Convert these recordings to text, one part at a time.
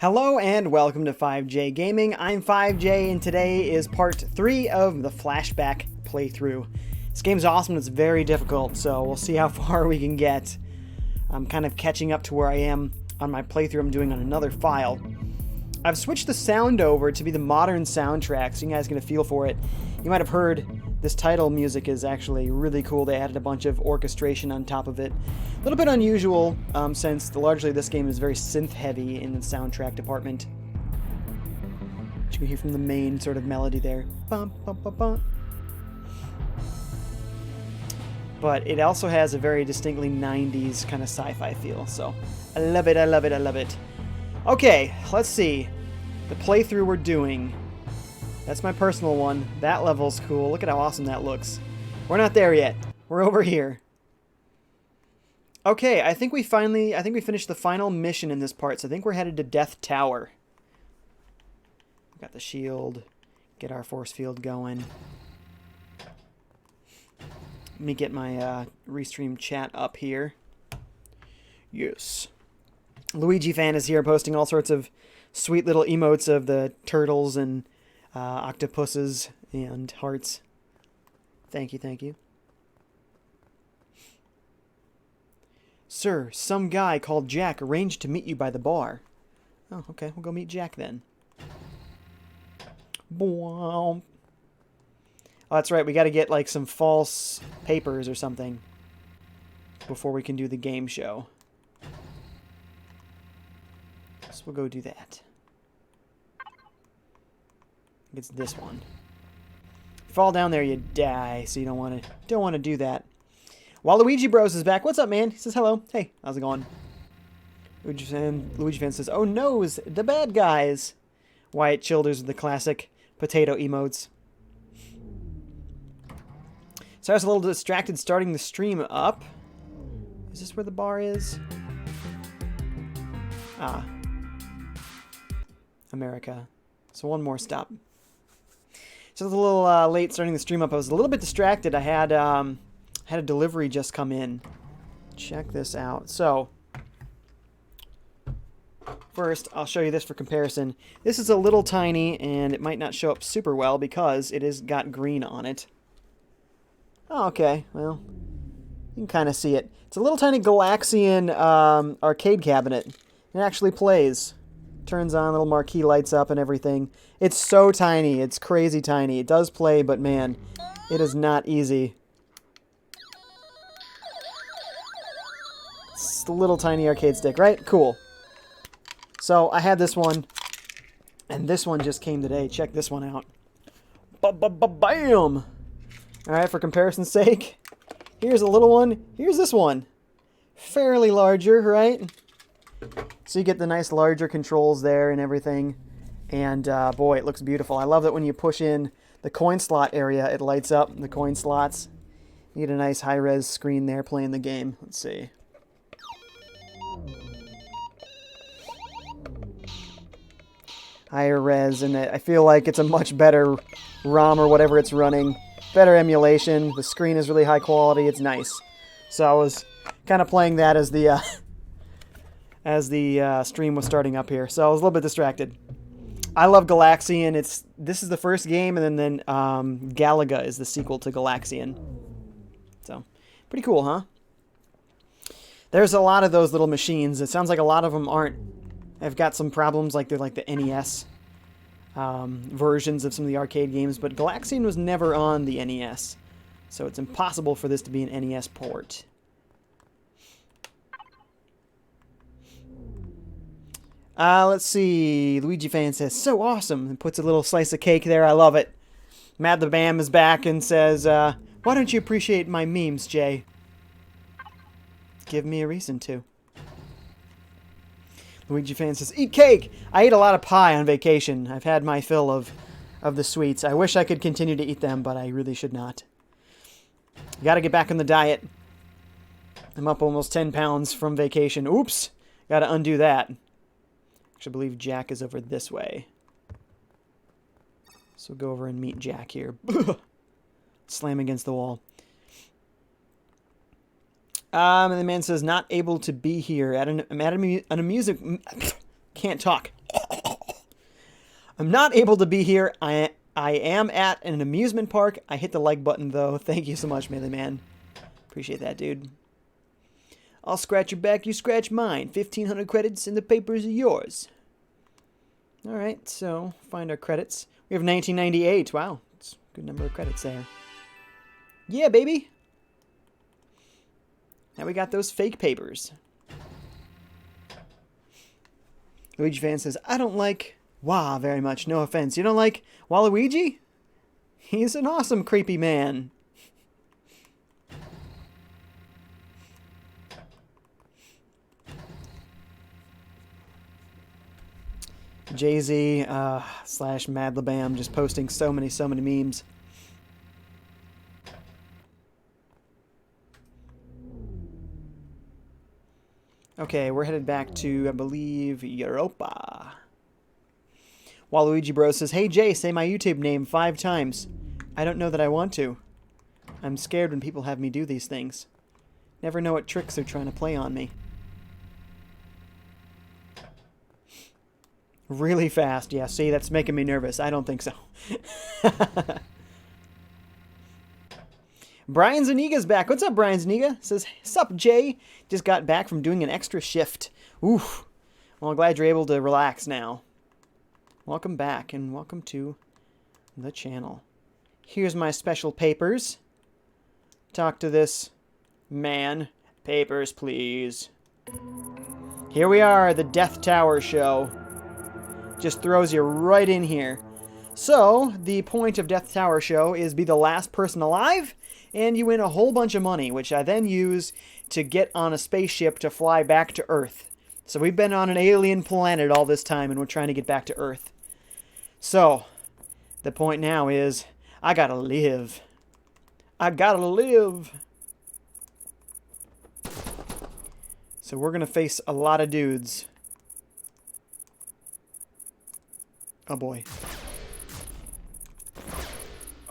Hello and welcome to FiveJay Gaming. I'm FiveJay and today is part 3 of the Flashback playthrough. This game's awesome, it's very difficult, so we'll see how far we can get. I'm kind of catching up to where I am on my playthrough I'm doing on another file. I've switched the sound over to be the modern soundtrack so you guys get a feel for it. You might have heard this title music is actually really cool. They added a bunch of orchestration on top of it. A little bit unusual since largely this game is very synth heavy in the soundtrack department. You can hear from the main sort of melody there. Bum, bum, bum, bum. But it also has a very distinctly 90s kind of sci-fi feel. So I love it, I love it, I love it. Okay, let's see. The playthrough we're doing. That's my personal one. That level's cool. Look at how awesome that looks. We're not there yet. We're over here. Okay, I think we finished the final mission in this part, so I think we're headed to Death Tower. Got the shield. Get our force field going. Let me get my restream chat up here. Yes. Luigi fan is here posting all sorts of sweet little emotes of the turtles and octopuses and hearts. Thank you, thank you. Sir, some guy called Jack arranged to meet you by the bar. Oh, okay, we'll go meet Jack then. Wow. Oh, that's right, we gotta get like some false papers or something before we can do the game show. So we'll go do that. It's this one. Fall down there, you die. So you don't want to do that. Waluigi Bros is back. What's up, man? He says hello. Hey, how's it going? Luigi fan says, "Oh no's, the bad guys." Wyatt Childers with the classic potato emotes. So I was a little distracted starting the stream up. Is this where the bar is? Ah, America. So one more stop. So it was a little late starting the stream up. I was a little bit distracted. I had a delivery just come in. Check this out. So first, I'll show you this for comparison. This is a little tiny, and it might not show up super well because it has got green on it. Oh, okay. Well, you can kind of see it. It's a little tiny Galaxian arcade cabinet. It actually plays. Turns on, little marquee lights up and everything. It's so tiny. It's crazy tiny. It does play, but man, it is not easy. It's a little tiny arcade stick, right? Cool. So I had this one, and this one just came today. Check this one out. Bam! Alright, for comparison's sake, here's a little one. Here's this one. Fairly larger, right? So you get the nice larger controls there and everything. And boy, it looks beautiful. I love that when you push in the coin slot area, it lights up the coin slots. You get a nice high-res screen there playing the game. Let's see. Higher res, and I feel like it's a much better ROM or whatever it's running. Better emulation. The screen is really high quality. It's nice. So I was kind of playing that as the stream was starting up here. So I was a little bit distracted. I love Galaxian. This is the first game, and then Galaga is the sequel to Galaxian. So, pretty cool, huh? There's a lot of those little machines. It sounds like a lot of them have got some problems, like they're like the NES versions of some of the arcade games, but Galaxian was never on the NES. So it's impossible for this to be an NES port. Let's see. Luigi fan says, "So awesome," and puts a little slice of cake there. I love it. Mad the Bam is back and says, "Why don't you appreciate my memes, Jay?" Give me a reason to. Luigi fan says, "Eat cake!" I ate a lot of pie on vacation. I've had my fill of the sweets. I wish I could continue to eat them, but I really should not. Gotta get back on the diet. I'm up almost 10 pounds from vacation. Oops! Gotta undo that. I believe Jack is over this way. So we'll go over and meet Jack here. Slam against the wall. And the man says, "Not able to be here. I'm at a music can't talk. I'm not able to be here. I am at an amusement park. I hit the like button, though. Thank you so much, Melee Man. Appreciate that, dude. I'll scratch your back, you scratch mine. 1,500 credits, and the papers are yours. Alright, so find our credits. We have 1998. Wow, it's a good number of credits there. Yeah, baby! Now we got those fake papers. Luigi fan says, I don't like Wah very much. No offense. You don't like Waluigi? He's an awesome creepy man. Jay-Z slash Madlabam just posting so many memes. Okay, we're headed back to, I believe, Europa. Waluigi Bro says, hey Jay, say my YouTube name 5 times. I don't know that I want to. I'm scared when people have me do these things. Never know what tricks they're trying to play on me. Really fast. Yeah, see, that's making me nervous. I don't think so. Brian Zaniga's back. What's up, Brian Zaniga? Says, sup, Jay? Just got back from doing an extra shift. Oof. Well, I'm glad you're able to relax now. Welcome back, and welcome to the channel. Here's my special papers. Talk to this man. Papers, please. Here we are, the Death Tower show. Just throws you right in here. So, the point of Death Tower show is be the last person alive, and you win a whole bunch of money, which I then use to get on a spaceship to fly back to Earth. So we've been on an alien planet all this time, and we're trying to get back to Earth. So, the point now is, I gotta live. I gotta live. So we're gonna face a lot of dudes. Oh boy.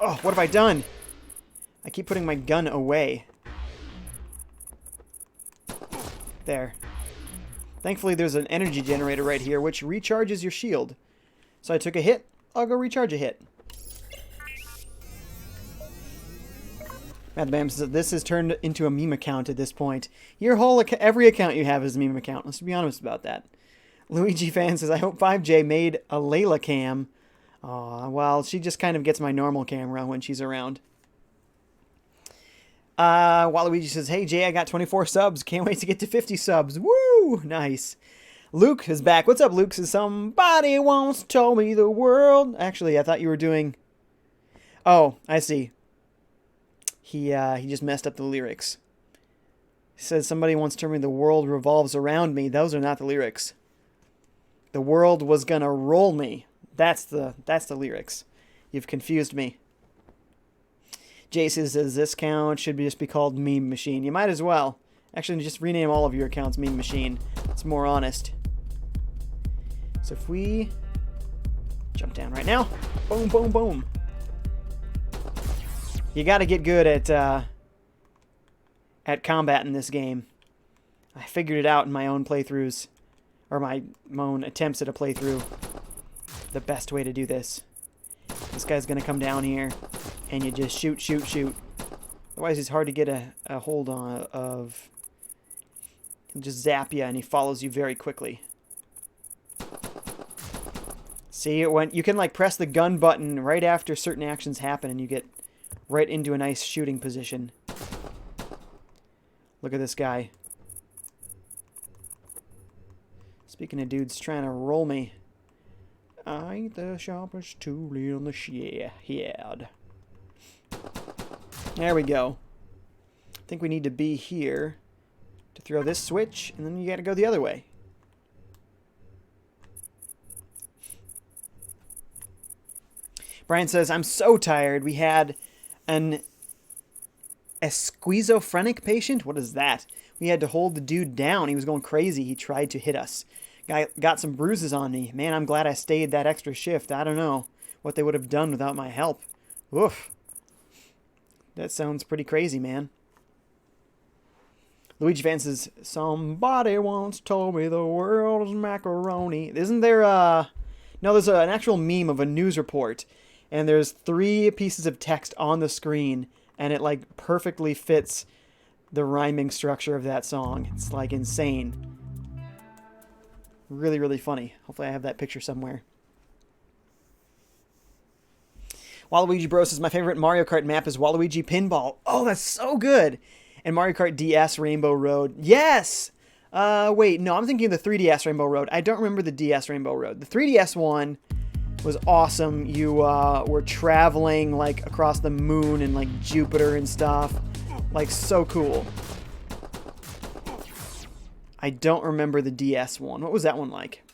Oh, what have I done? I keep putting my gun away. There. Thankfully there's an energy generator right here which recharges your shield. So I took a hit, I'll go recharge a hit. Madbam says this has turned into a meme account at this point. Your whole every account you have is a meme account. Let's be honest about that. Luigi fan says, I hope FiveJay made a Layla cam. Aw, well, she just kind of gets my normal camera when she's around. Waluigi says, hey Jay, I got 24 subs. Can't wait to get to 50 subs. Woo! Nice. Luke is back. What's up, Luke? Says, somebody once told me the world. Actually, I thought you were doing... Oh, I see. He just messed up the lyrics. He says, somebody once told me the world revolves around me. Those are not the lyrics. The world was gonna roll me. That's the lyrics. You've confused me. Jason says this account should just be called Meme Machine. You might as well. Actually, just rename all of your accounts Meme Machine. It's more honest. So if we jump down right now, boom, boom, boom. You got to get good at combat in this game. I figured it out in my own playthroughs. Or my own attempts at a playthrough. The best way to do this. This guy's gonna come down here, and you just shoot, shoot, shoot. Otherwise, it's hard to get a hold on of. He'll just zap you, and he follows you very quickly. See, you can like press the gun button right after certain actions happen, and you get right into a nice shooting position. Look at this guy. Speaking of dudes trying to roll me, I ain't the sharpest tool in the shed. There we go. I think we need to be here to throw this switch, and then you gotta go the other way. Brian says, I'm so tired. We had a schizophrenic patient? What is that? We had to hold the dude down. He was going crazy. He tried to hit us. Guy got some bruises on me. Man, I'm glad I stayed that extra shift. I don't know what they would have done without my help. Oof. That sounds pretty crazy, man. Luigi fan says, somebody once told me the world is macaroni. Isn't there no, there's an actual meme of a news report, and there's 3 pieces of text on the screen, and it like perfectly fits the rhyming structure of that song. It's like insane. Really, really funny. Hopefully I have that picture somewhere. Waluigi Bros says, my favorite Mario Kart map is Waluigi Pinball. Oh, that's so good. And Mario Kart DS Rainbow Road. Yes! Wait, no, I'm thinking of the 3DS Rainbow Road. I don't remember the DS Rainbow Road. The 3DS one was awesome. You were traveling like across the moon and like Jupiter and stuff. Like, so cool. I don't remember the DS one. What was that one like?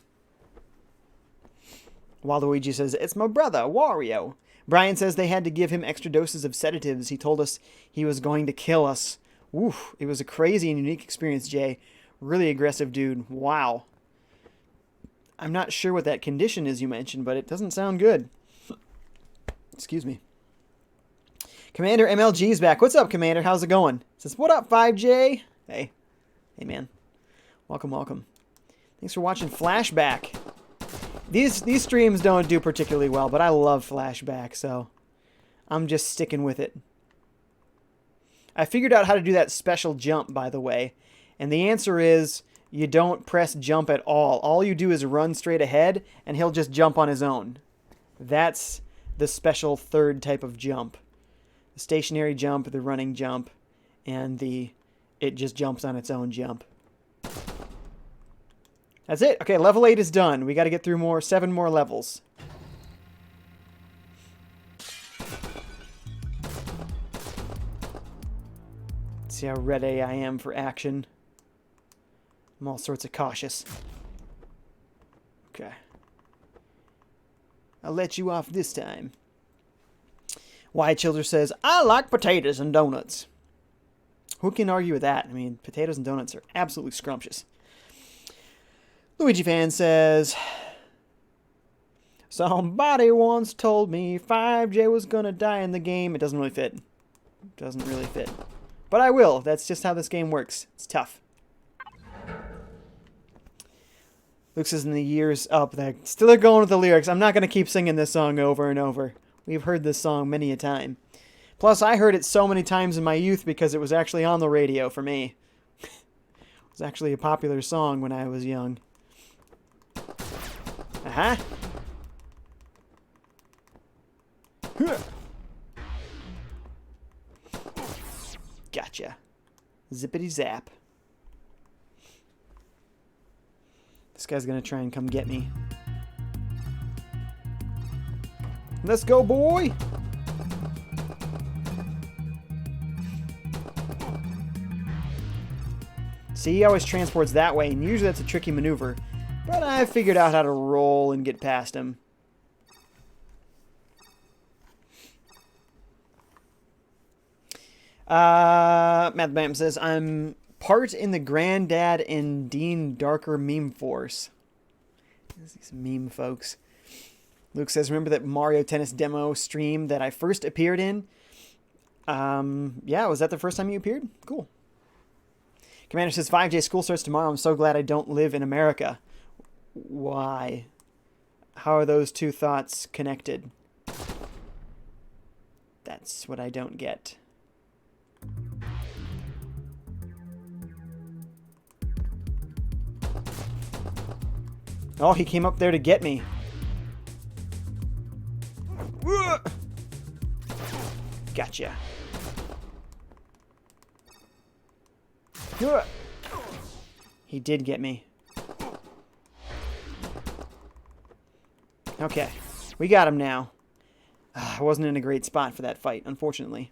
Waluigi says, it's my brother, Wario. Brian says they had to give him extra doses of sedatives. He told us he was going to kill us. Oof, it was a crazy and unique experience, Jay. Really aggressive dude. Wow. I'm not sure what that condition is you mentioned, but it doesn't sound good. Excuse me. Commander MLG's back. What's up, Commander? How's it going? Says, what up, FiveJay? Hey. Hey, man. Welcome, welcome. Thanks for watching Flashback. These streams don't do particularly well, but I love Flashback, so I'm just sticking with it. I figured out how to do that special jump, by the way, and the answer is you don't press jump at all. All you do is run straight ahead, and he'll just jump on his own. That's the special third type of jump. The stationary jump, the running jump, and the it just jumps on its own jump. That's it. Okay, level 8 is done. We got to get through 7 more levels. Let's see how ready I am for action. I'm all sorts of cautious. Okay. I'll let you off this time. Wyatt Childer says, I like potatoes and donuts. Who can argue with that? I mean, potatoes and donuts are absolutely scrumptious. Luigi fan says, somebody once told me FiveJay was gonna die in the game. It doesn't really fit. It doesn't really fit. But I will. That's just how this game works. It's tough. Luke says in the years up there. Still are going with the lyrics. I'm not going to keep singing this song over and over. We've heard this song many a time. Plus, I heard it so many times in my youth because it was actually on the radio for me. It was actually a popular song when I was young. Uh-huh. Gotcha. Zippity zap. This guy's gonna try and come get me. Let's go, boy! See, he always transports that way, and usually that's a tricky maneuver. But I figured out how to roll and get past him. Matt Bam says, I'm part in the Granddad and Dean Darker meme force. These meme folks. Luke says, remember that Mario Tennis demo stream that I first appeared in? Yeah, was that the first time you appeared? Cool. Commander says, FiveJay, school starts tomorrow. I'm so glad I don't live in America. Why? How are those two thoughts connected? That's what I don't get. Oh, he came up there to get me. Gotcha. He did get me. Okay, we got him now. I wasn't in a great spot for that fight, unfortunately.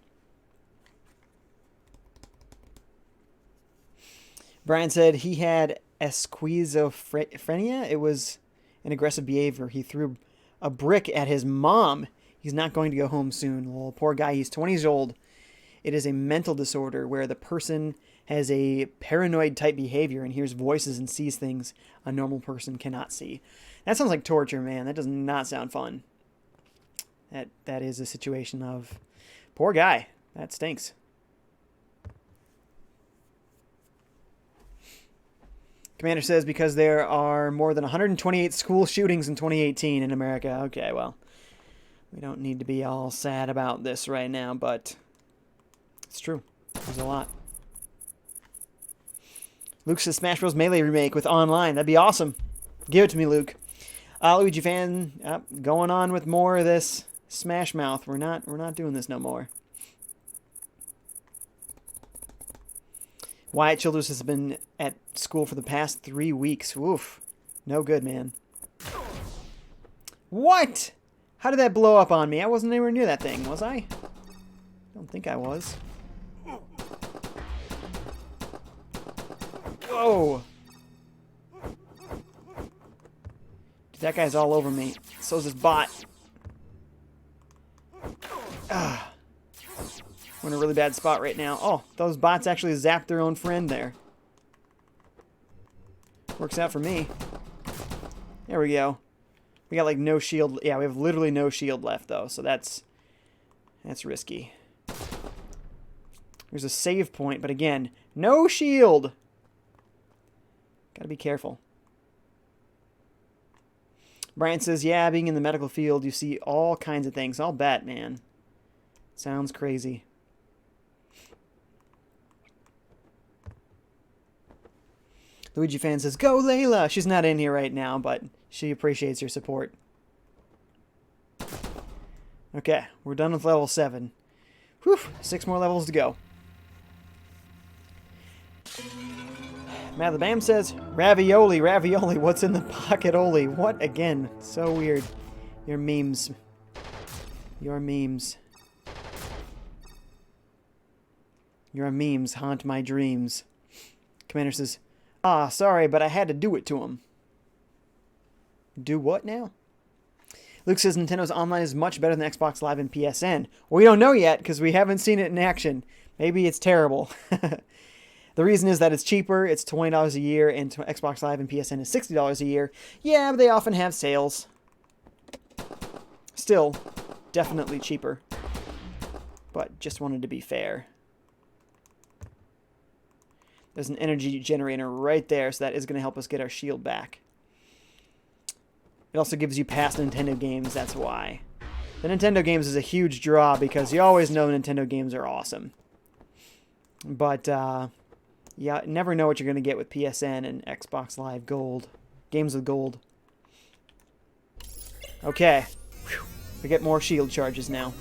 Brian said he had schizophrenia. It was an aggressive behavior. He threw a brick at his mom. He's not going to go home soon. Well, poor guy, he's 20 years old. It is a mental disorder where the person has a paranoid type behavior and hears voices and sees things a normal person cannot see. That sounds like torture, man. That does not sound fun. That is a situation of poor guy. That stinks. Commander says because there are more than 128 school shootings in 2018 in America. Okay, well, we don't need to be all sad about this right now, but it's true. There's a lot. Luke says Smash Bros. Melee remake with online. That'd be awesome. Give it to me, Luke. Luigi fan, going on with more of this Smash Mouth. We're not doing this no more. Wyatt Childress has been at school for the past 3 weeks. Woof. No good, man. What? How did that blow up on me? I wasn't anywhere near that thing, was I? I don't think I was. Whoa. Dude, that guy's all over me. So's this bot. Ah. We're in a really bad spot right now. Oh, those bots actually zapped their own friend there. Works out for me. There we go. We got like no shield. Yeah, we have literally no shield left though, so that's risky. There's a save point, but again, no shield. Gotta be careful. Brian says, yeah, being in the medical field, you see all kinds of things. I'll bet, man. Sounds crazy. Luigi fan says, go Layla! She's not in here right now, but she appreciates your support. Okay, we're done with level 7. Whew, 6 more levels to go. Matt the Bam says, ravioli, ravioli, what's in the pocket-oli? What again? So weird. Your memes. Your memes. Your memes haunt my dreams. Commander says, ah, sorry, but I had to do it to him. Do what now? Luke says Nintendo's online is much better than Xbox Live and PSN. We don't know yet because we haven't seen it in action. Maybe it's terrible. The reason is that it's cheaper. It's $20 a year, and Xbox Live and PSN is $60 a year. Yeah, but they often have sales. Still, definitely cheaper. But just wanted to be fair. There's an energy generator right there, so that is going to help us get our shield back. It also gives you past Nintendo games, that's why. The Nintendo games is a huge draw because you always know Nintendo games are awesome. But, yeah, never know what you're going to get with PSN and Xbox Live Gold. Games with gold. Okay. Whew. We get more shield charges now.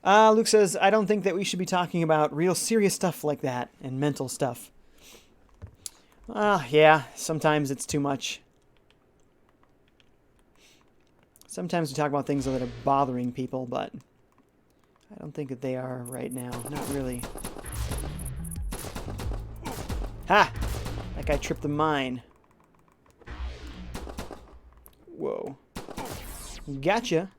Luke says, I don't think that we should be talking about real serious stuff like that and mental stuff. Yeah, sometimes it's too much. Sometimes we talk about things that are bothering people, but I don't think that they are right now. Not really. Ha! That guy tripped the mine. Whoa. Gotcha.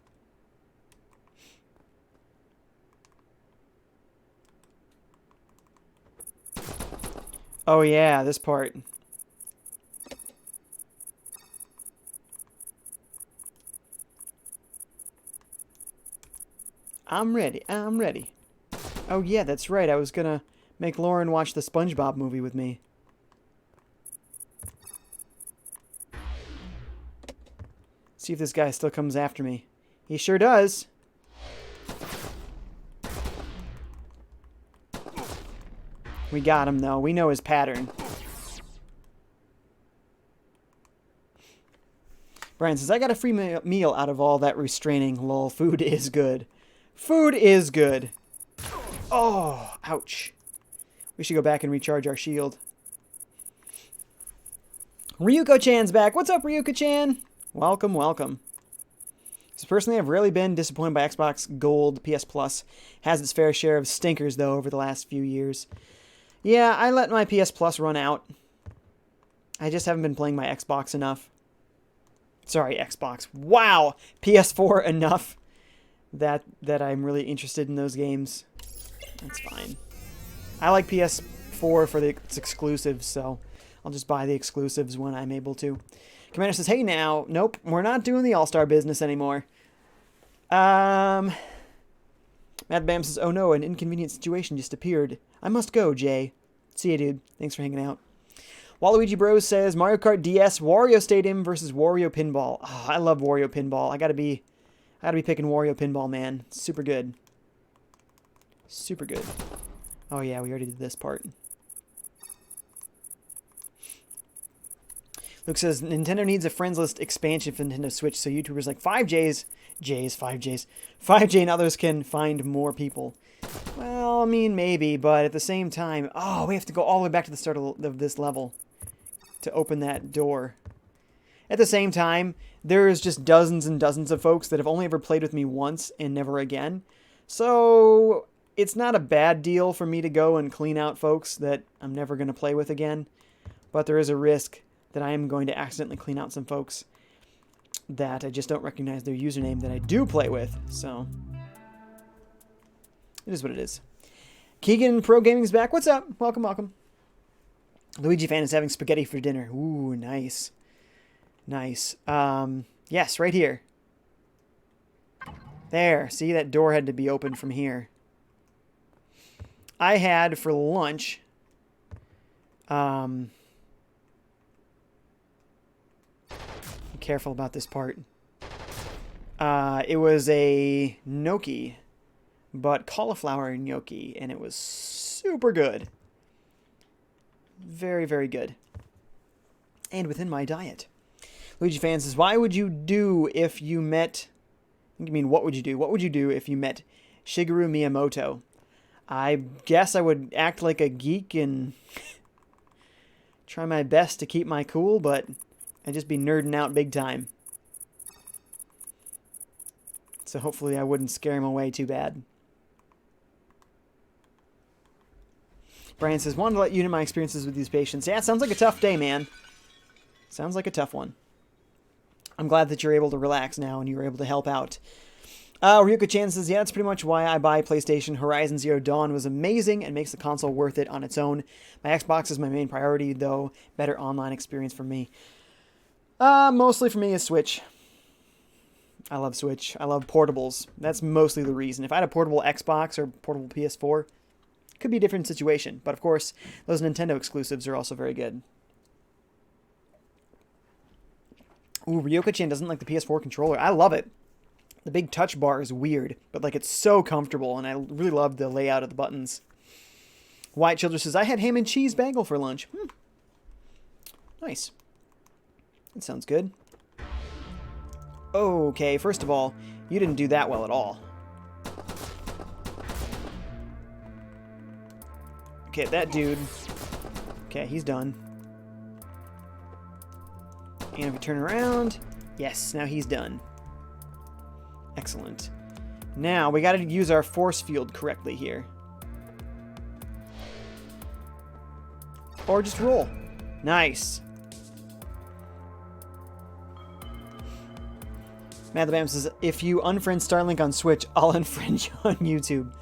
Oh yeah, this part. I'm ready, I'm ready. Oh yeah, that's right, I was gonna make Lauren watch the SpongeBob movie with me. See if this guy still comes after me. He sure does. We got him, though. We know his pattern. Brian says, I got a free meal out of all that restraining. Lol, food is good. Food is good. Oh, ouch. We should go back and recharge our shield. Ryuko-chan's back. What's up, Ryuko-chan? Welcome, welcome. So personally, I've rarely been disappointed by Xbox Gold. PS Plus has its fair share of stinkers, though, over the last few years. Yeah, I let my PS Plus run out. I just haven't been playing my Xbox enough. Sorry, Xbox. Wow! PS4 enough that I'm really interested in those games. That's fine. I like PS4 for its exclusives, so I'll just buy the exclusives when I'm able to. Commander says, hey now. Nope, we're not doing the All-Star business anymore. Mad Bam says, oh no, an inconvenient situation just appeared. I must go, Jay. See ya, dude. Thanks for hanging out. Waluigi Bros says Mario Kart DS Wario Stadium versus Wario Pinball. Oh, I love Wario Pinball. I gotta be picking Wario Pinball, man. Super good. Super good. Oh yeah, we already did this part. Luke says Nintendo needs a friends list expansion for Nintendo Switch so YouTubers like FiveJay and others can find more people. Well, I mean, maybe, but at the same time, oh, we have to go all the way back to the start of this level to open that door. At the same time, there's just dozens and dozens of folks that have only ever played with me once and never again. So it's not a bad deal for me to go and clean out folks that I'm never going to play with again. But there is a risk that I am going to accidentally clean out some folks that I just don't recognize their username that I do play with. So it is what it is. Keegan Pro Gaming's back. What's up? Welcome, welcome. Luigi fan is having spaghetti for dinner. Ooh, nice. Nice. Yes, right here. There. See, that door had to be opened from here. I had for lunch, be careful about this part. It was a gnocchi, but cauliflower gnocchi, and it was super good. Very, very good. And within my diet. Luigi fan says, why would you do if you met... I mean, what would you do? What would you do if you met Shigeru Miyamoto? I guess I would act like a geek and try my best to keep my cool, but I'd just be nerding out big time. So hopefully I wouldn't scare him away too bad. Brian says, wanted to let you know my experiences with these patients. Yeah, it sounds like a tough day, man. Sounds like a tough one. I'm glad that you're able to relax now and you were able to help out. Ryuka Chan says, yeah, that's pretty much why I buy PlayStation. Horizon Zero Dawn was amazing and makes the console worth it on its own. My Xbox is my main priority, though. Better online experience for me. Mostly for me is Switch. I love Switch. I love portables. That's mostly the reason. If I had a portable Xbox or portable PS4, it could be a different situation. But of course, those Nintendo exclusives are also very good. Ooh, Ryoka-chan doesn't like the PS4 controller. I love it. The big touch bar is weird, but like it's so comfortable, and I really love the layout of the buttons. White Children says, I had ham and cheese bagel for lunch. Nice. That sounds good. Okay, first of all, you didn't do that well at all. Okay, that dude. Okay, he's done. And if we turn around, yes, now he's done. Excellent. Now, we got to use our force field correctly here. Or just roll. Nice. Matt the Bam says, if you unfriend Starlink on Switch, I'll unfriend you on YouTube.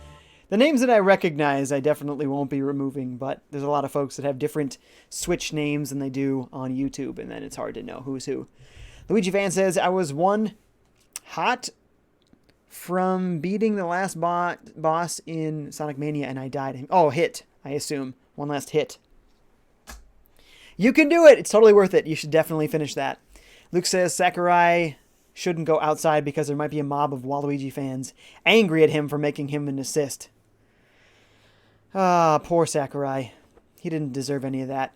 The names that I recognize, I definitely won't be removing, but there's a lot of folks that have different Switch names than they do on YouTube, and then it's hard to know who's who. Luigi Fan says, I was one hot from beating the last boss in Sonic Mania, and I died. Oh, hit, I assume. One last hit. You can do it! It's totally worth it. You should definitely finish that. Luke says, Sakurai shouldn't go outside because there might be a mob of Waluigi fans angry at him for making him an assist. Ah, poor Sakurai. He didn't deserve any of that.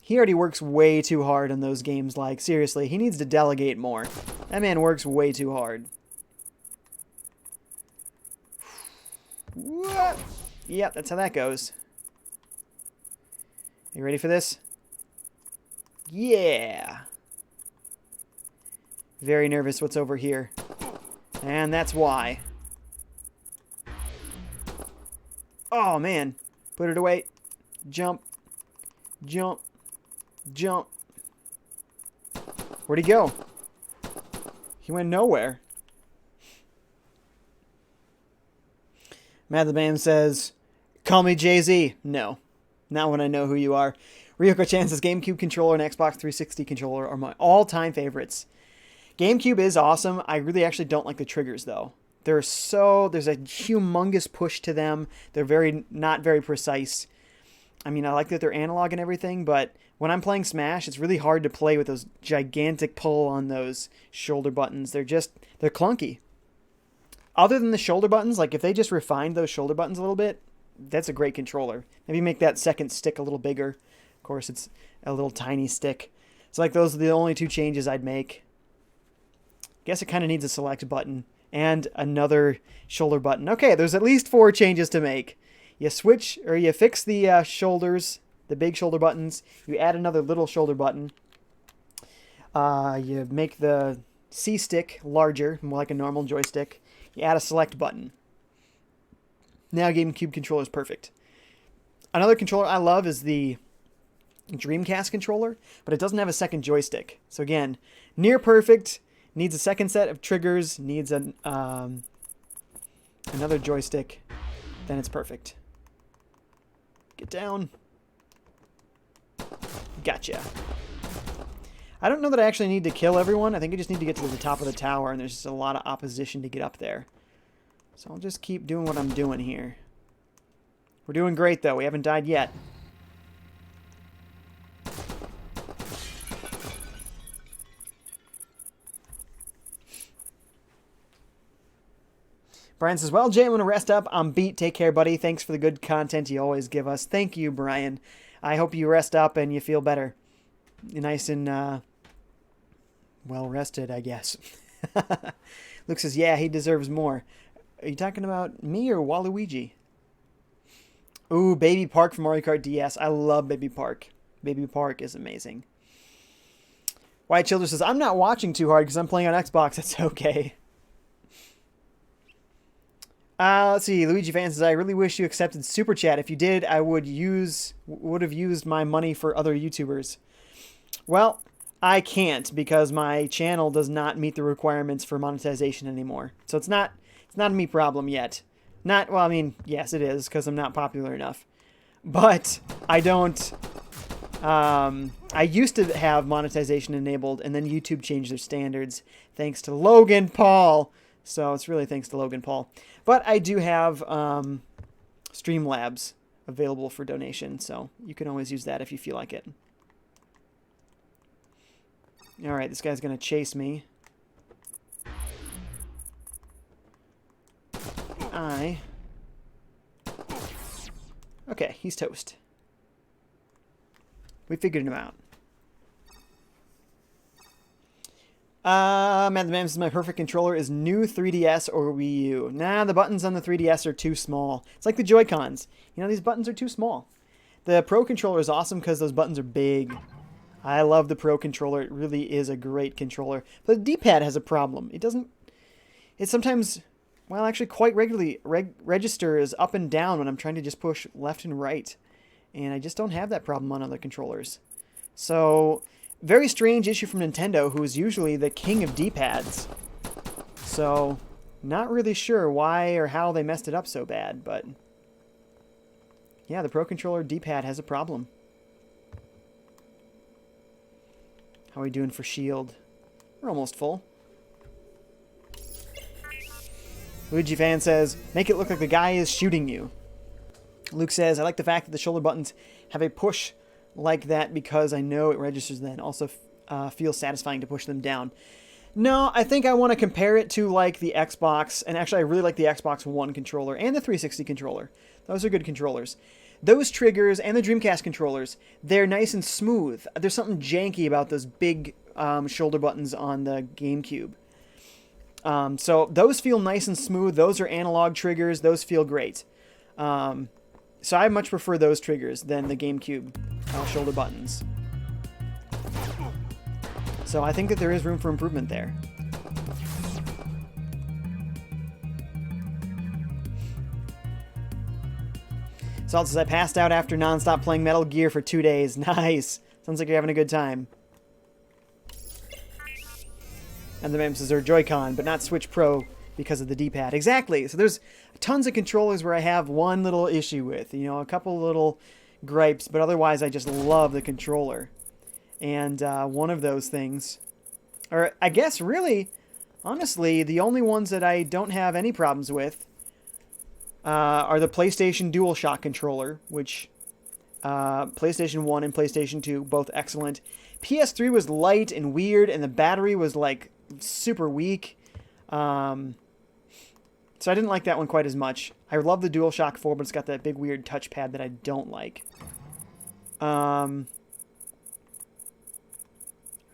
He already works way too hard on those games, like, seriously, he needs to delegate more. That man works way too hard. What? Yep, that's how that goes. You ready for this? Yeah. Very nervous what's over here. And that's why. Oh, man. Put it away. Jump. Jump. Jump. Where'd he go? He went nowhere. Matt the Bam says, call me Jay-Z. No. Not when I know who you are. Ryoko-chan says, GameCube controller and Xbox 360 controller are my all-time favorites. GameCube is awesome. I really actually don't like the triggers, though. There's a humongous push to them. They're not very precise. I mean, I like that they're analog and everything, but when I'm playing Smash, it's really hard to play with those gigantic pull on those shoulder buttons. They're clunky. Other than the shoulder buttons, like if they just refined those shoulder buttons a little bit, that's a great controller. Maybe make that second stick a little bigger. Of course, it's a little tiny stick. So like those are the only two changes I'd make. Guess it kind of needs a select button and another shoulder button. Okay, there's at least 4 changes to make. You switch, or you fix the shoulders, the big shoulder buttons. You add another little shoulder button. You make the C stick larger, more like a normal joystick. You add a select button. Now GameCube controller is perfect. Another controller I love is the Dreamcast controller, but it doesn't have a second joystick. So again, near perfect, needs a second set of triggers, needs another joystick, then it's perfect. Get down. Gotcha. I don't know that I actually need to kill everyone. I think I just need to get to the top of the tower, and there's just a lot of opposition to get up there. So I'll just keep doing what I'm doing here. We're doing great, though. We haven't died yet. Brian says, well, Jay, I'm going to rest up. I'm beat. Take care, buddy. Thanks for the good content you always give us. Thank you, Brian. I hope you rest up and you feel better. You're nice and well rested, I guess. Luke says, yeah, he deserves more. Are you talking about me or Waluigi? Ooh, Baby Park from Mario Kart DS. I love Baby Park. Baby Park is amazing. White Childer says, I'm not watching too hard because I'm playing on Xbox. That's okay. Let's see. Luigi Fan says, I really wish you accepted Super Chat. If you did, I would have used my money for other YouTubers. Well, I can't because my channel does not meet the requirements for monetization anymore. So it's not a me problem yet. Well, I mean, yes, it is because I'm not popular enough. But I don't... I used to have monetization enabled, and then YouTube changed their standards thanks to Logan Paul. So it's really thanks to Logan Paul. But I do have Streamlabs available for donation, so you can always use that if you feel like it. Alright, this guy's going to chase me. Okay, he's toast. We figured him out. Man, the man says my perfect controller is new 3DS or Wii U. Nah, the buttons on the 3DS are too small. It's like the Joy-Cons. You know, these buttons are too small. The Pro controller is awesome because those buttons are big. I love the Pro controller. It really is a great controller. But the D-pad has a problem. It sometimes, well, actually quite regularly registers up and down when I'm trying to just push left and right. And I just don't have that problem on other controllers. So... very strange issue from Nintendo, who is usually the king of D-pads. So, not really sure why or how they messed it up so bad, but... yeah, the Pro Controller D-pad has a problem. How are we doing for shield? We're almost full. Luigi Fan says, make it look like the guy is shooting you. Luke says, I like the fact that the shoulder buttons have a push like that because I know it registers then. Also feels satisfying to push them down. No, I think I want to compare it to like the Xbox, and actually I really like the Xbox One controller and the 360 controller. Those are good controllers. Those triggers and the Dreamcast controllers, they're nice and smooth. There's something janky about those big shoulder buttons on the GameCube. So those feel nice and smooth. Those are analog triggers. Those feel great. So I much prefer those triggers than the GameCube shoulder buttons. So I think that there is room for improvement there. Salt says, I passed out after non-stop playing Metal Gear for 2 days. Nice. Sounds like you're having a good time. And the meme says, they're Joy-Con, but not Switch Pro because of the D-pad. Exactly. So there's tons of controllers where I have one little issue with, you know, a couple little gripes, but otherwise I just love the controller. And one of those things, or I guess really, honestly, the only ones that I don't have any problems with are the PlayStation DualShock controller, which PlayStation 1 and PlayStation 2, both excellent. PS3 was light and weird, and the battery was like super weak. So I didn't like that one quite as much. I love the DualShock 4, but it's got that big weird touchpad that I don't like. I'm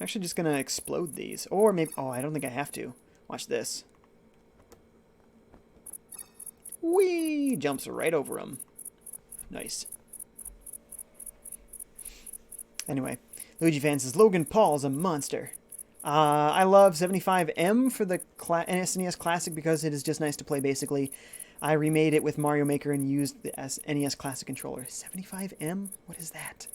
actually just going to explode these. Or maybe... Oh, I don't think I have to. Watch this. Whee! Jumps right over them. Nice. Anyway, Luigi Fan says, Logan Paul is a monster. I love 75M for the SNES Classic because it is just nice to play, basically. I remade it with Mario Maker and used the NES Classic controller. 75M? What is that?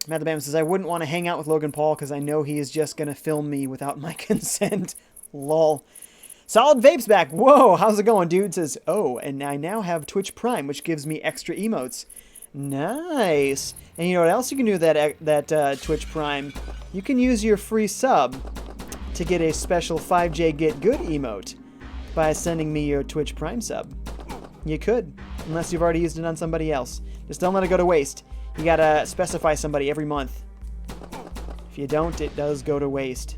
Matt the Bam says, I wouldn't want to hang out with Logan Paul because I know he is just going to film me without my consent. Lol. Solid Vape's back. Whoa, how's it going, dude? Says, oh, and I now have Twitch Prime, which gives me extra emotes. Nice. And you know what else you can do with that Twitch Prime? You can use your free sub to get a special FiveJay Get Good emote by sending me your Twitch Prime sub. You could, unless you've already used it on somebody else. Just don't let it go to waste. You gotta specify somebody every month. If you don't, it does go to waste.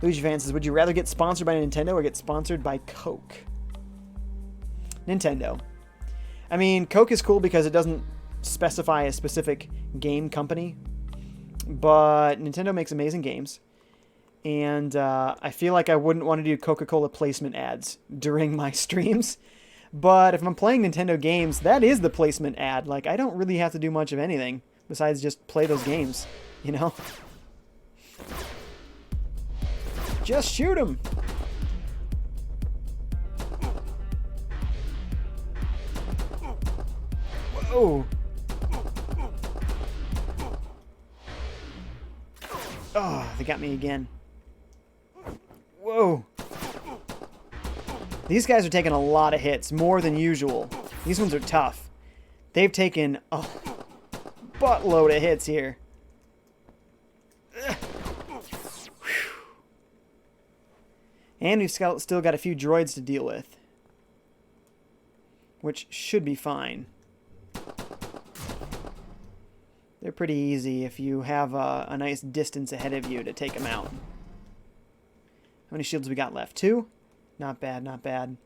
Luigi Fan says, would you rather get sponsored by Nintendo or get sponsored by Coke? Nintendo. I mean, Coke is cool because it doesn't specify a specific game company, but Nintendo makes amazing games, and I feel like I wouldn't want to do Coca-Cola placement ads during my streams, but if I'm playing Nintendo games, that is the placement ad. Like, I don't really have to do much of anything besides just play those games, you know? Just shoot him! Whoa! Oh, they got me again. Whoa! These guys are taking a lot of hits, more than usual. These ones are tough. They've taken a buttload of hits here. And we've still got a few droids to deal with, which should be fine. They're pretty easy if you have a nice distance ahead of you to take them out. How many shields we got left? 2? Not bad, not bad.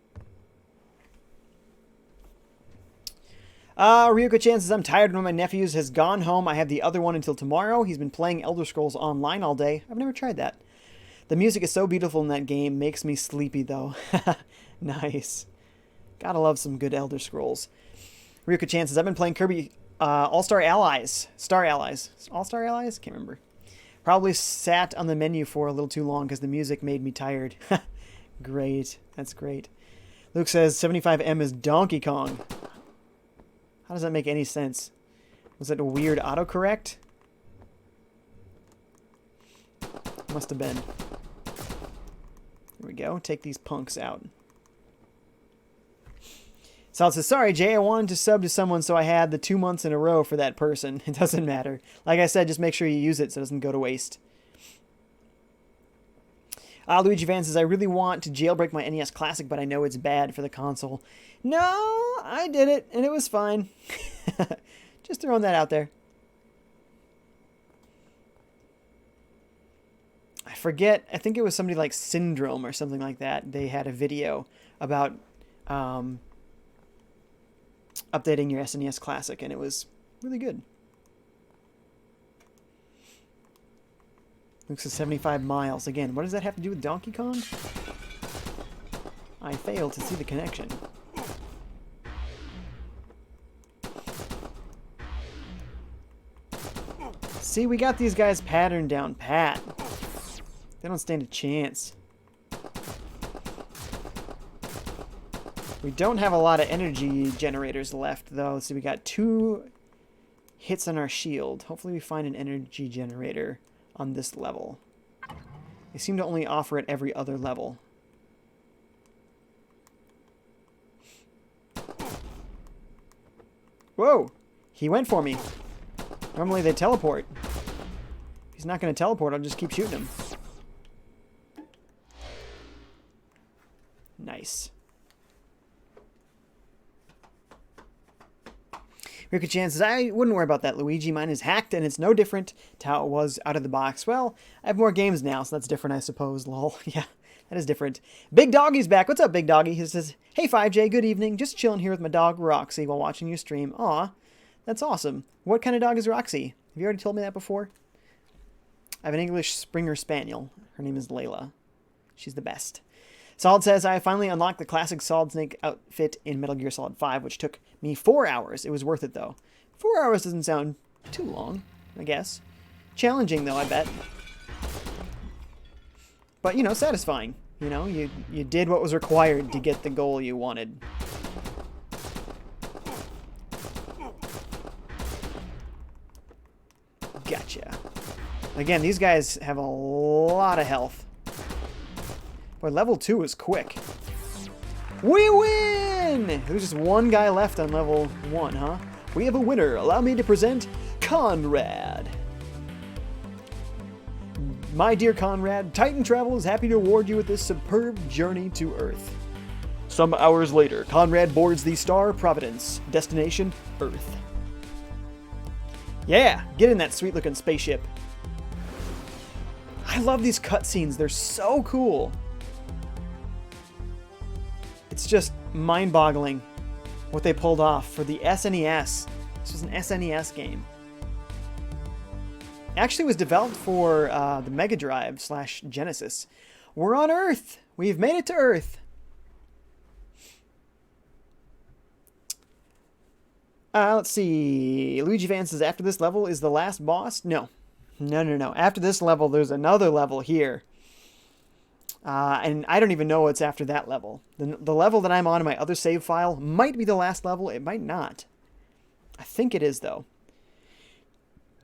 Ryuko Chan says, I'm tired when my nephews has gone home. I have the other one until tomorrow. He's been playing Elder Scrolls Online all day. I've never tried that. The music is so beautiful in that game. Makes me sleepy, though. Nice. Gotta love some good Elder Scrolls. Ryuko Chan says, I've been playing Kirby All-Star Allies. Star Allies. All-Star Allies? Can't remember. Probably sat on the menu for a little too long because the music made me tired. Great. That's great. Luke says, 75M is Donkey Kong. How does that make any sense? Was it a weird autocorrect? Must have been. There we go. Take these punks out. Sal says, sorry, Jay, I wanted to sub to someone, so I had the 2 months in a row for that person. It doesn't matter. Like I said, just make sure you use it so it doesn't go to waste. Luigi Van says, I really want to jailbreak my NES Classic, but I know it's bad for the console. No, I did it, and it was fine. Just throwing that out there. I forget, I think it was somebody like Syndrome or something like that. They had a video about updating your SNES Classic, and it was really good. Looks at 75 miles. Again, what does that have to do with Donkey Kong? I fail to see the connection. See, we got these guys patterned down pat. They don't stand a chance. We don't have a lot of energy generators left, though. So we got 2 hits on our shield. Hopefully we find an energy generator on this level. They seem to only offer it every other level. Whoa! He went for me. Normally they teleport. If he's not going to teleport, I'll just keep shooting him. Nice. Rika-chan says, I wouldn't worry about that, Luigi. Mine is hacked, and it's no different to how it was out of the box. Well, I have more games now, so that's different, I suppose. Lol. Yeah, that is different. Big Doggy's back. What's up, Big Doggy? He says, hey, FiveJay, good evening. Just chilling here with my dog, Roxy, while watching your stream. Aw, that's awesome. What kind of dog is Roxy? Have you already told me that before? I have an English Springer Spaniel. Her name is Layla. She's the best. Solid says, I finally unlocked the classic Solid Snake outfit in Metal Gear Solid 5, which took me 4 hours. It was worth it, though. 4 hours doesn't sound too long, I guess. Challenging, though, I bet. But, you know, satisfying. You know, you did what was required to get the goal you wanted. Gotcha. Again, these guys have a lot of health. Boy, level 2 is quick. We win! There's just one guy left on level 1, huh? We have a winner. Allow me to present Conrad. My dear Conrad, Titan Travel is happy to award you with this superb journey to Earth. Some hours later, Conrad boards the Star Providence. Destination, Earth. Yeah, get in that sweet-looking spaceship. I love these cutscenes. They're so cool. It's just mind-boggling what they pulled off for the SNES. This was an SNES game. It actually was developed for the Mega Drive / Genesis. We're on Earth! We've made it to Earth! Let's see. Luigi Van says, after this level is the last boss? No. No. After this level, there's another level here. And I don't even know what's after that level. The level that I'm on in my other save file might be the last level. It might not. I think it is, though.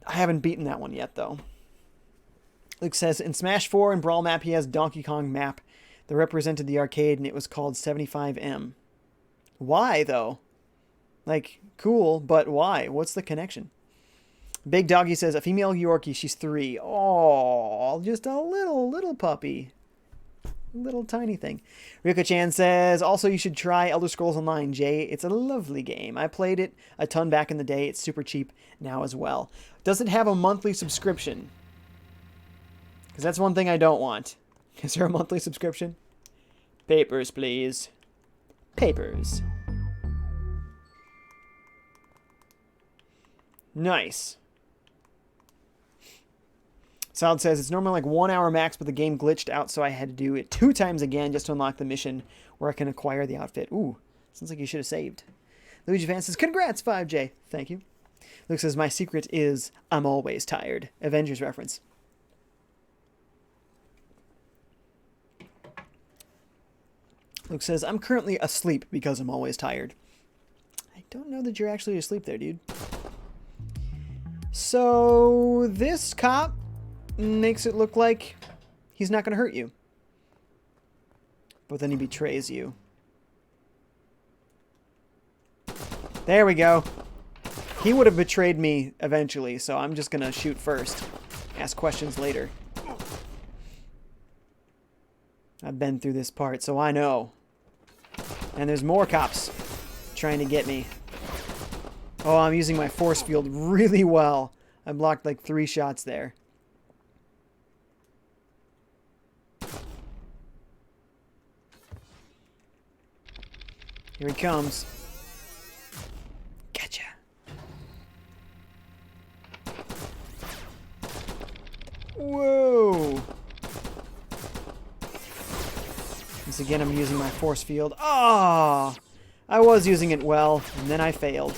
I haven't beaten that one yet, though. Luke says, in Smash 4 and Brawl Map, he has Donkey Kong map that represented the arcade, and it was called 75M. Why, though? Like, cool, but why? What's the connection? Big Doggy says, a female Yorkie, she's 3. Oh, just a little puppy. Little tiny thing. Rika-chan says, also you should try Elder Scrolls Online, Jay. It's a lovely game. I played it a ton back in the day. It's super cheap now as well. Does it have a monthly subscription? Because that's one thing I don't want. Is there a monthly subscription? Papers, please. Papers. Nice. Solid says, it's normally like 1 hour max, but the game glitched out, so I had to do it 2 times again just to unlock the mission where I can acquire the outfit. Ooh, sounds like you should have saved. Luigi Van says, congrats, FiveJay. Thank you. Luke says, my secret is I'm always tired. Avengers reference. Luke says, I'm currently asleep because I'm always tired. I don't know that you're actually asleep there, dude. So, this cop makes it look like he's not going to hurt you. But then he betrays you. There we go. He would have betrayed me eventually, so I'm just going to shoot first. Ask questions later. I've been through this part, so I know. And there's more cops trying to get me. Oh, I'm using my force field really well. I blocked like 3 shots there. Here he comes. Gotcha. Whoa. Once again, I'm using my force field. Ah! Oh, I was using it well, and then I failed.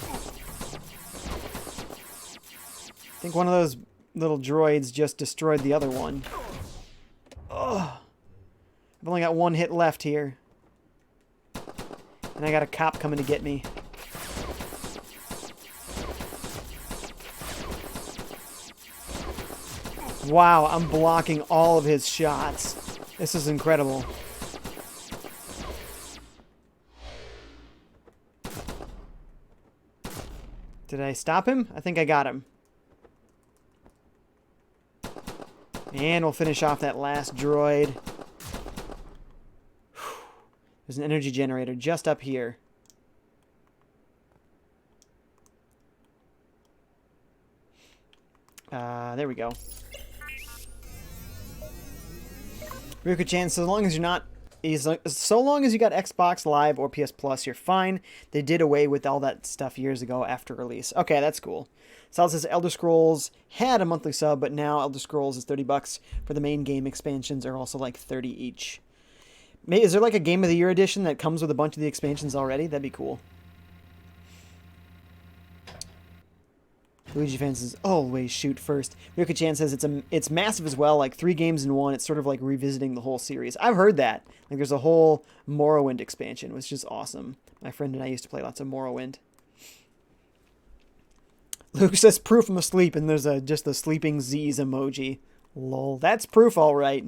I think one of those little droids just destroyed the other one. Ugh. I've only got 1 hit left here. And I got a cop coming to get me. Wow, I'm blocking all of his shots. This is incredible. Did I stop him? I think I got him. And we'll finish off that last droid. There's an energy generator just up here. There we go. Ryuko-chan, so long as you're not... So long as you got Xbox Live or PS Plus, you're fine. They did away with all that stuff years ago after release. Okay, that's cool. Sal says Elder Scrolls had a monthly sub, but now Elder Scrolls is $30 for the main game. Expansions are also like $30 each. Is there like a Game of the Year edition that comes with a bunch of the expansions already? That'd be cool. Luigi fan says, always shoot first. Ryuko-chan says it's massive as well, like 3 games in one. It's sort of like revisiting the whole series. I've heard that. Like there's a whole Morrowind expansion, which is awesome. My friend and I used to play lots of Morrowind. Luke says proof I'm asleep, and there's just the sleeping Z's emoji. Lol, that's proof all right.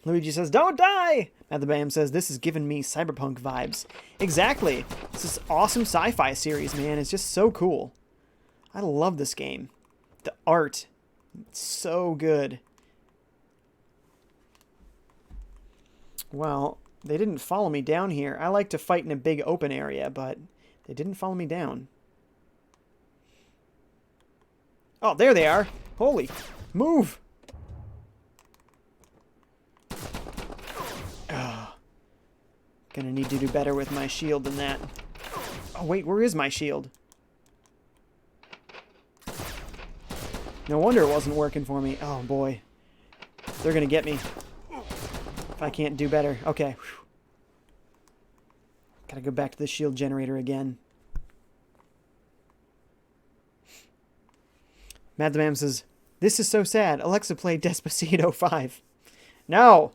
Luigi says, don't die! Matt the Bam says, this is giving me cyberpunk vibes. Exactly. This is awesome sci-fi series, man. It's just so cool. I love this game. The art, it's so good. Well, they didn't follow me down here. I like to fight in a big open area, but they didn't follow me down. Oh, there they are. Holy, move. Oh, gonna need to do better with my shield than that. Oh, wait, where is my shield? No wonder it wasn't working for me. Oh, boy. They're going to get me. If I can't do better. Okay. Gotta go back to the shield generator again. Mad the Man says, this is so sad. Alexa, play Despacito 5. No!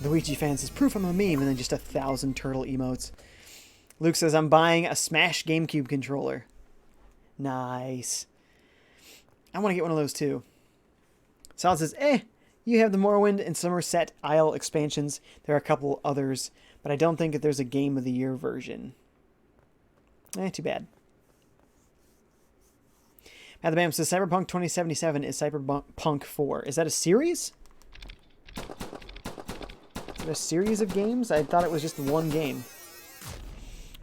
Luigi fan says, proof I'm a meme, and then just 1,000 turtle emotes. Luke says, I'm buying a Smash GameCube controller. Nice. I want to get one of those too. Sal says, you have the Morrowind and Somerset Isle expansions. There are a couple others, but I don't think that there's a Game of the Year version. Too bad. Matt the Bam says, Cyberpunk 2077 is Cyberpunk 4. Is that a series? Is it a series of games? I thought it was just one game.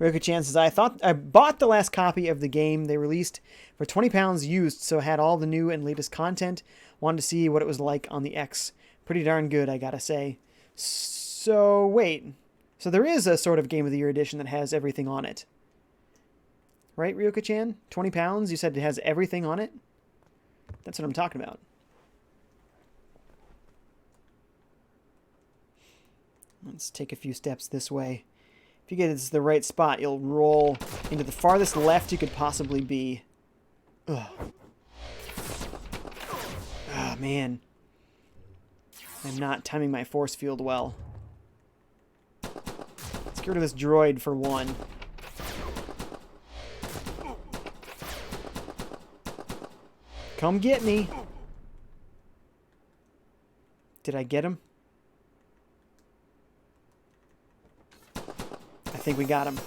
Ryuko-chan says, I bought the last copy of the game they released for £20 used, so had all the new and latest content. Wanted to see what it was like on the X. Pretty darn good, I gotta say. So, wait. So there is a sort of Game of the Year edition that has everything on it. Right, Ryuko-chan? £20? You said it has everything on it? That's what I'm talking about. Let's take a few steps this way. If you get to the right spot, you'll roll into the farthest left you could possibly be. Ugh. Ah, man. I'm not timing my force field well. Let's get rid of this droid for one. Come get me. Did I get him? I think we got him.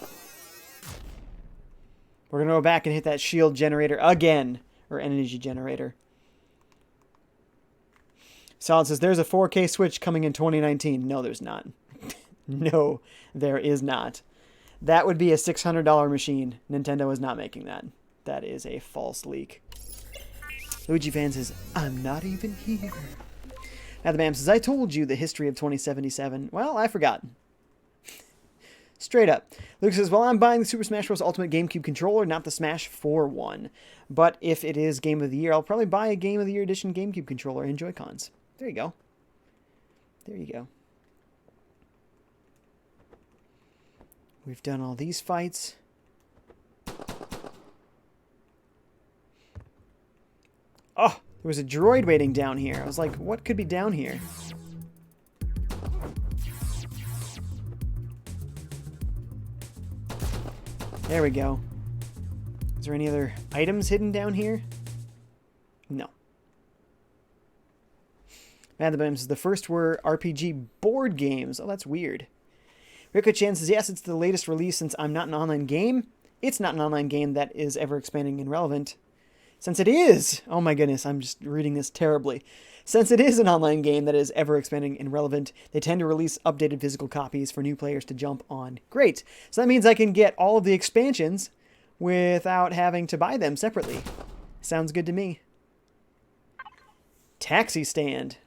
We're going to go back and hit that shield generator again. Or energy generator. Solid says, there's a 4K Switch coming in 2019. No, there's not. No, there is not. That would be a $600 machine. Nintendo is not making that. That is a false leak. Luigi fan says, I'm not even here. Now the man says, I told you the history of 2077. Well, I forgot. Straight up. Luke says, well, I'm buying the Super Smash Bros. Ultimate GameCube controller, not the Smash 4 one. But if it is Game of the Year, I'll probably buy a Game of the Year edition GameCube controller and Joy-Cons. There you go. There you go. We've done all these fights. Oh, there was a droid waiting down here. I was like, what could be down here? There we go. Is there any other items hidden down here? No. Mad the Bims, the first were RPG board games. Oh, that's weird. Ryuko-chan says, yes, it's the latest release since I'm not an online game. It's not an online game that is ever expanding and relevant. Since it is, oh my goodness, I'm just reading this terribly. Since it is an online game that is ever expanding and relevant, they tend to release updated physical copies for new players to jump on. Great. So that means I can get all of the expansions without having to buy them separately. Sounds good to me. Taxi stand.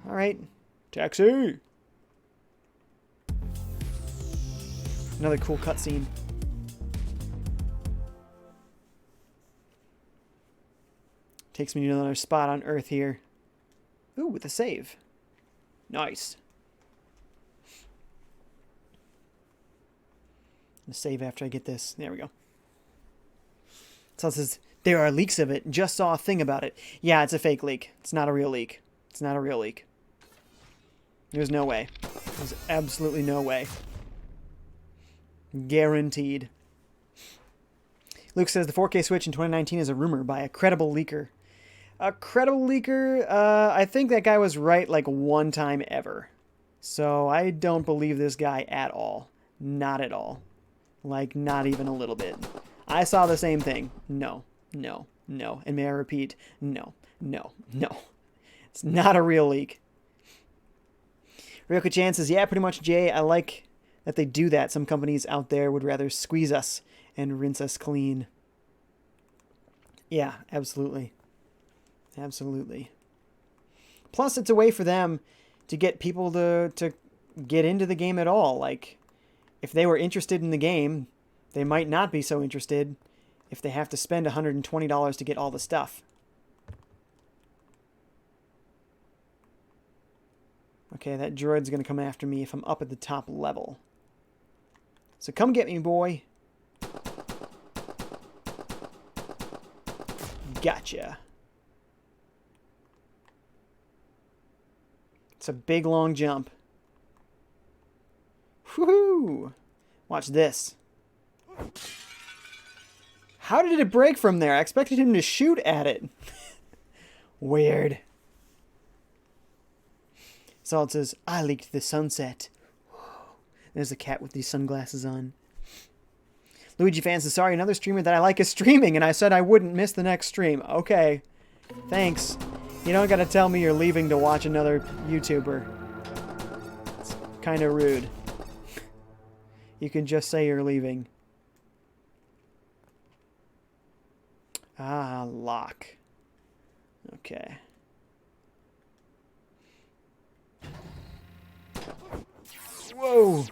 All right. Taxi. Another cool cutscene. Takes me to another spot on Earth here. Ooh, with a save. Nice. I'm gonna save after I get this. There we go. So it says, there are leaks of it. Just saw a thing about it. Yeah, it's a fake leak. It's not a real leak. It's not a real leak. There's no way. There's absolutely no way. Guaranteed. Luke says the 4K Switch in 2019 is a rumor by a credible leaker. A credible leaker? I think that guy was right like one time ever. So I don't believe this guy at all. Not at all. Like, not even a little bit. I saw the same thing. No, no, no. And may I repeat, no, no, no. It's not a real leak. Ryoka Chan says, yeah, pretty much, Jay. I like that they do that. Some companies out there would rather squeeze us and rinse us clean. Yeah, absolutely. Absolutely. Plus, it's a way for them to get people to get into the game at all. Like, if they were interested in the game, they might not be so interested if they have to spend $120 to get all the stuff. Okay, that droid's going to come after me if I'm up at the top level. So come get me, boy. Gotcha. It's a big, long jump. Woohoo! Watch this. How did it break from there? I expected him to shoot at it. Weird. Solid says, I leaked the sunset. There's a cat with these sunglasses on. Luigi Fan says, sorry, another streamer that I like is streaming, and I said I wouldn't miss the next stream. Okay. Thanks. You don't gotta tell me you're leaving to watch another YouTuber. It's kind of rude. You can just say you're leaving. Ah, lock. Okay. Whoa!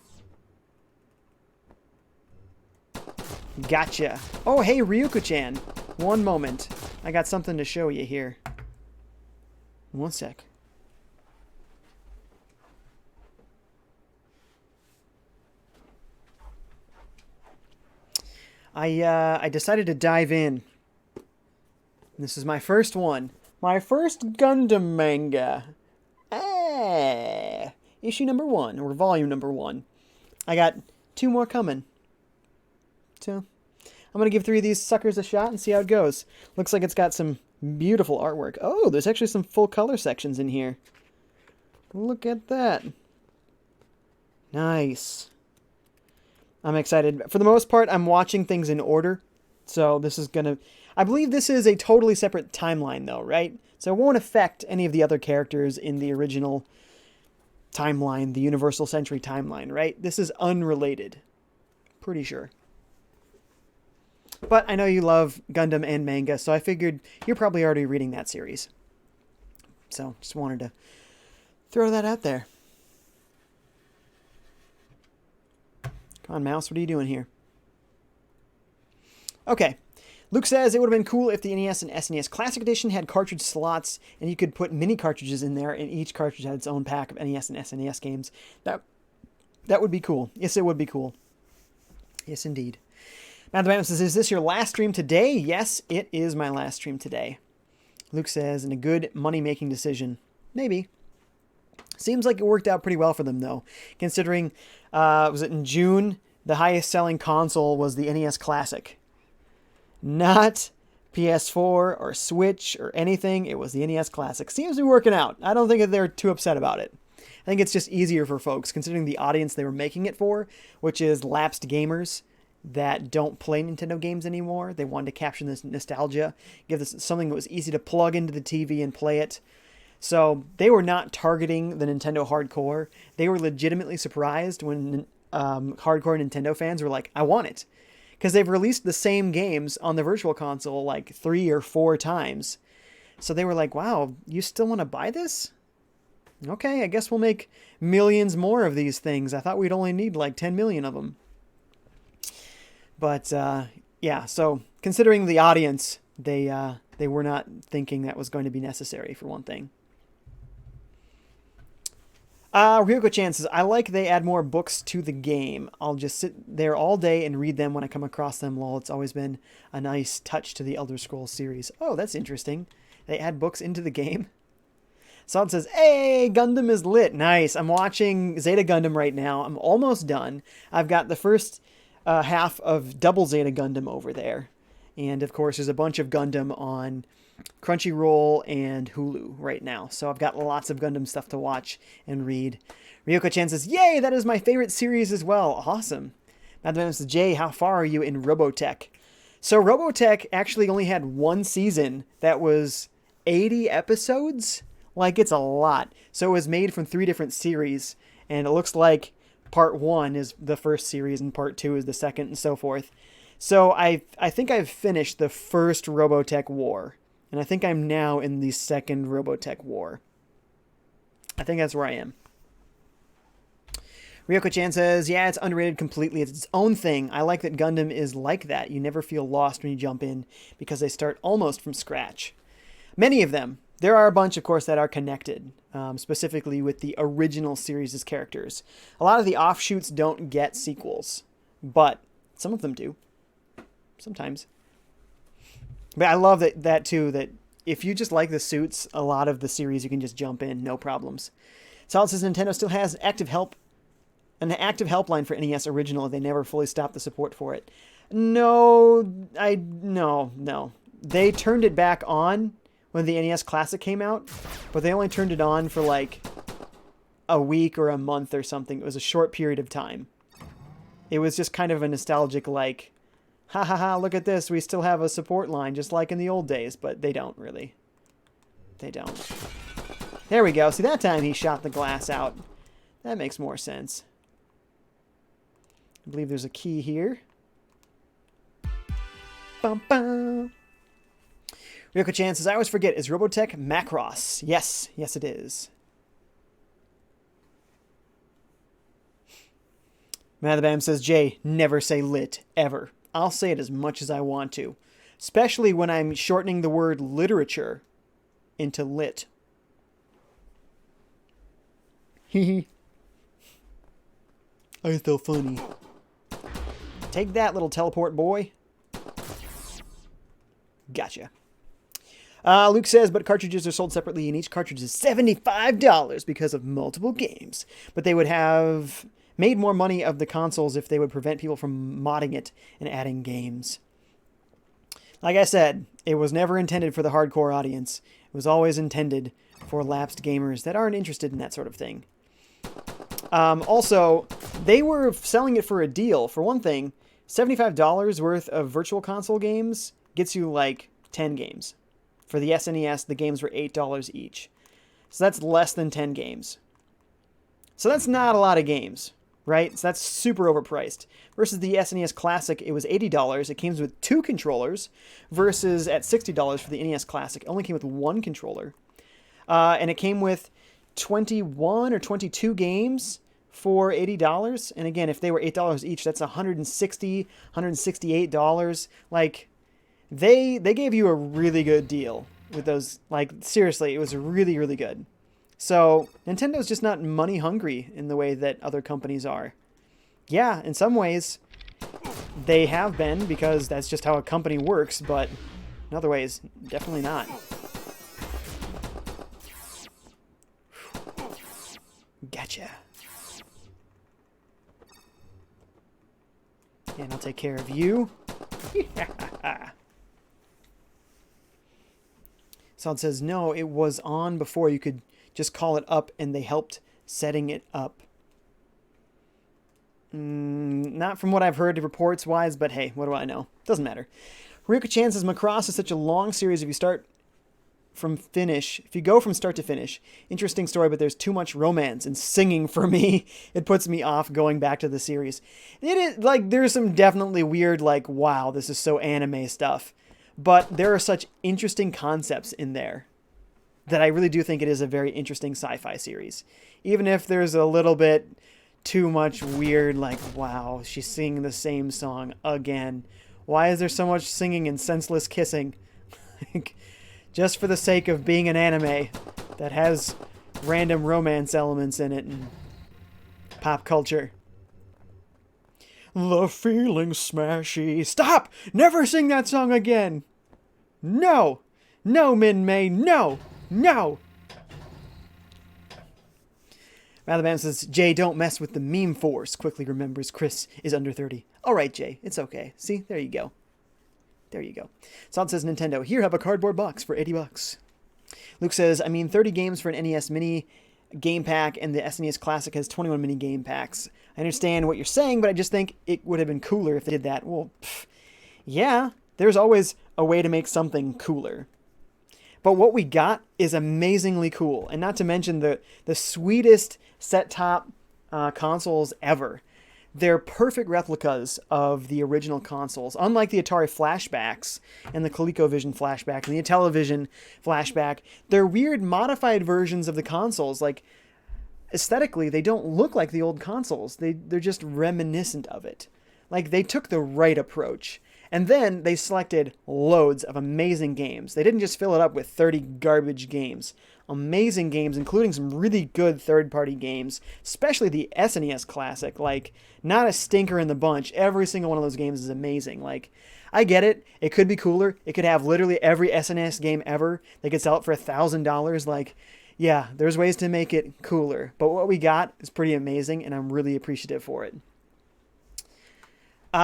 Gotcha. Oh, hey, Ryuko-chan. One moment. I got something to show you here. One sec. I decided to dive in. This is my first one. My first Gundam manga. Issue number 1, or volume number 1. I got 2 more coming. So, I'm going to give 3 of these suckers a shot and see how it goes. Looks like it's got some beautiful artwork. Oh, there's actually some full color sections in here. Look at that. Nice. I'm excited. For the most part, I'm watching things in order. So this is going to... I believe this is a totally separate timeline, though, right? So it won't affect any of the other characters in the original timeline, the Universal Century timeline, right? This is unrelated. Pretty sure. But I know you love Gundam and manga, so I figured you're probably already reading that series. So just wanted to throw that out there. Come on, mouse, what are you doing here? Okay. Luke says it would have been cool if the NES and SNES Classic Edition had cartridge slots and you could put mini cartridges in there and each cartridge had its own pack of NES and SNES games. That would be cool. Yes, it would be cool. Yes, indeed. Matt the Man says, is this your last stream today? Yes, it is my last stream today. Luke says, and a good money-making decision. Maybe. Seems like it worked out pretty well for them, though. Considering, was it in June, the highest-selling console was the NES Classic. Not PS4 or Switch or anything. It was the NES Classic. Seems to be working out. I don't think that they're too upset about it. I think it's just easier for folks, considering the audience they were making it for, which is lapsed gamers that don't play Nintendo games anymore. They wanted to capture this nostalgia, give this something that was easy to plug into the TV and play it. So they were not targeting the Nintendo hardcore. They were legitimately surprised when hardcore Nintendo fans were like, I want it. because they've released the same games on the Virtual Console like 3 or 4 times. So they were like, wow, you still want to buy this? Okay, I guess we'll make millions more of these things. I thought we'd only need like 10 million of them. But yeah, so considering the audience, they were not thinking that was going to be necessary, for one thing. Ryoko-chan says, I like they add more books to the game. I'll just sit there all day and read them when I come across them. Lol, it's always been a nice touch to the Elder Scrolls series. Oh, that's interesting. They add books into the game. Sod says, hey, Gundam is lit. Nice. I'm watching Zeta Gundam right now. I'm almost done. I've got the first half of Double Zeta Gundam over there. And, of course, there's a bunch of Gundam on Crunchyroll and Hulu right now. So I've got lots of Gundam stuff to watch and read. Ryoko-chan says, yay, that is my favorite series as well. Awesome. Madam says, Jay, how far are you in Robotech? So Robotech actually only had one season that was 80 episodes. Like, it's a lot. So it was made from 3 different series. And it looks like part 1 is the first series and part 2 is the second and so forth. So I think I've finished the first Robotech War. And I think I'm now in the second Robotech War. I think that's where I am. Ryoko-chan says, yeah, it's underrated completely. It's its own thing. I like that Gundam is like that. You never feel lost when you jump in because they start almost from scratch. Many of them. There are a bunch, of course, that are connected, specifically with the original series' characters. A lot of the offshoots don't get sequels, but some of them do. Sometimes. But I love that too, that if you just like the suits, a lot of the series you can just jump in, no problems. Solid says Nintendo still has an active helpline for NES Original. They never fully stopped the support for it. No. They turned it back on when the NES Classic came out, but they only turned it on for like a week or a month or something. It was a short period of time. It was just kind of a nostalgic, like, ha ha ha, look at this, we still have a support line just like in the old days, but they don't really. They don't. There we go. See, that time he shot the glass out. That makes more sense. I believe there's a key here. Bum, bum. Ryoko-chan says, I always forget, is Robotech Macross? Yes, yes it is. Mathabam says, Jay, never say lit, ever. I'll say it as much as I want to. Especially when I'm shortening the word literature into lit. Hehe. I still funny. Take that, little teleport boy. Gotcha. Luke says, but cartridges are sold separately, and each cartridge is $75 because of multiple games. But they would have made more money of the consoles if they would prevent people from modding it and adding games. Like I said, it was never intended for the hardcore audience. It was always intended for lapsed gamers that aren't interested in that sort of thing. Also, they were selling it for a deal. For one thing, $75 worth of Virtual Console games gets you like 10 games. For the SNES, the games were $8 each. So that's less than 10 games. So that's not a lot of games, right? So that's super overpriced. Versus the SNES Classic, it was $80. It came with 2 controllers, versus at $60 for the NES Classic, it only came with 1 controller. And it came with 21 or 22 games for $80. And again, if they were $8 each, that's $160, $168. Like, they gave you a really good deal with those. Like, seriously, it was really, really good. So Nintendo's just not money hungry in the way that other companies are. Yeah, in some ways they have been, because that's just how a company works, but in other ways, definitely not. Gotcha. And I'll take care of you. Solid says, no, it was on before. You could just call it up, and they helped setting it up. Not from what I've heard reports-wise, but hey, what do I know? Doesn't matter. Ryoko-chan says, Macross is such a long series. If you start from finish, if you go from start to finish, interesting story, but there's too much romance and singing for me. It puts me off going back to the series. It is like, there's some definitely weird, like, wow, this is so anime stuff. But there are such interesting concepts in there that I really do think it is a very interesting sci-fi series. Even if there's a little bit too much weird, like, wow, she's singing the same song again. Why is there so much singing and senseless kissing? Just for the sake of being an anime that has random romance elements in it and pop culture. The feeling smashy. Stop! Never sing that song again! No! No, Min-Mei, no! No! Ratherman says, Jay, don't mess with the meme force. Quickly remembers Chris is under 30. Alright, Jay, it's okay. See, there you go. There you go. Salt says, Nintendo, here, have a cardboard box for $80. Luke says, I mean, 30 games for an NES Mini game pack, and the SNES Classic has 21 mini game packs. I understand what you're saying, but I just think it would have been cooler if they did that. Well, yeah, there's always a way to make something cooler. But what we got is amazingly cool, and not to mention the sweetest set-top consoles ever. They're perfect replicas of the original consoles. Unlike the Atari Flashbacks and the ColecoVision Flashback and the Intellivision Flashback, they're weird modified versions of the consoles. Like, aesthetically, they don't look like the old consoles. They're just reminiscent of it. Like, they took the right approach. And then they selected loads of amazing games. They didn't just fill it up with 30 garbage games. Amazing games, including some really good third-party games, especially the SNES Classic. Like, not a stinker in the bunch. Every single one of those games is amazing. Like, I get it. It could be cooler. It could have literally every SNES game ever. They could sell it for $1,000. Like, yeah, there's ways to make it cooler. But what we got is pretty amazing, and I'm really appreciative for it.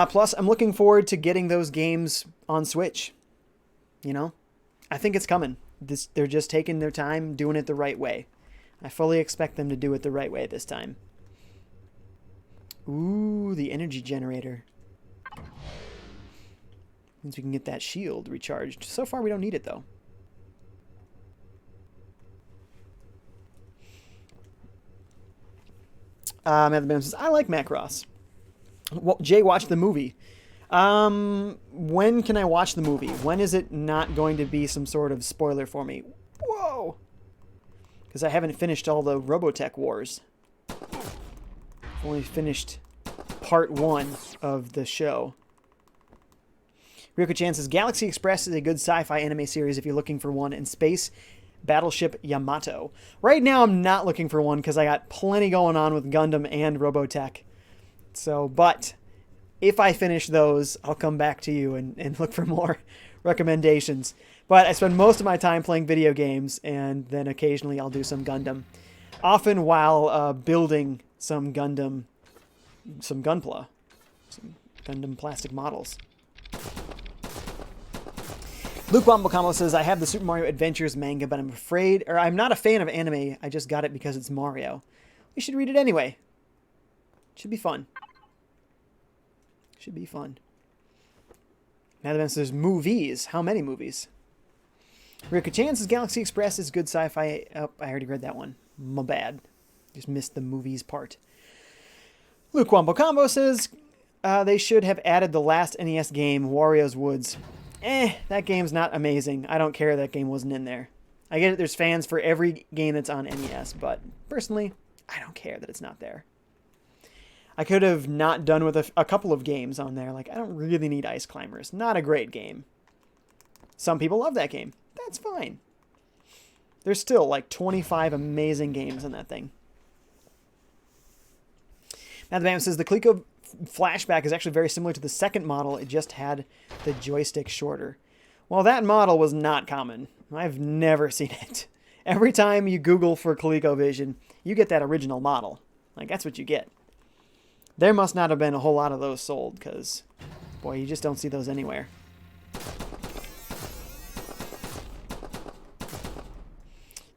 Plus, I'm looking forward to getting those games on Switch. You know? I think it's coming. They're just taking their time, doing it the right way. I fully expect them to do it the right way this time. Ooh, the energy generator. Means we can get that shield recharged. So far, we don't need it, though. Matt says, I like Macross. Well, Jay watched the movie. When can I watch the movie? When is it not going to be some sort of spoiler for me? Whoa! Because I haven't finished all the Robotech Wars. I've only finished part 1 of the show. Ryoko-chan says, Galaxy Express is a good sci-fi anime series if you're looking for one, in space Battleship Yamato. Right now I'm not looking for one because I got plenty going on with Gundam and Robotech. So, but if I finish those, I'll come back to you and look for more recommendations. But I spend most of my time playing video games, and then occasionally I'll do some Gundam. Often while building some Gunpla, some Gundam plastic models. Luke Wambokamo says, I have the Super Mario Adventures manga, but I'm not a fan of anime. I just got it because it's Mario. We should read it anyway. Should be fun. Should be fun. Now says movies. How many movies? Rika Chan says Galaxy Express is good sci-fi. Oh, I already read that one. My bad. Just missed the movies part. Luke Wombo Combo says they should have added the last NES game, Wario's Woods. That game's not amazing. I don't care that game wasn't in there. I get it, there's fans for every game that's on NES, but personally, I don't care that it's not there. I could have not done with a couple of games on there. Like, I don't really need Ice Climbers. Not a great game. Some people love that game. That's fine. There's still like 25 amazing games in that thing. Now the man says the Coleco Flashback is actually very similar to the second model. It just had the joystick shorter. Well, that model was not common. I've never seen it. Every time you Google for ColecoVision, you get that original model. Like, that's what you get. There must not have been a whole lot of those sold, because, boy, you just don't see those anywhere.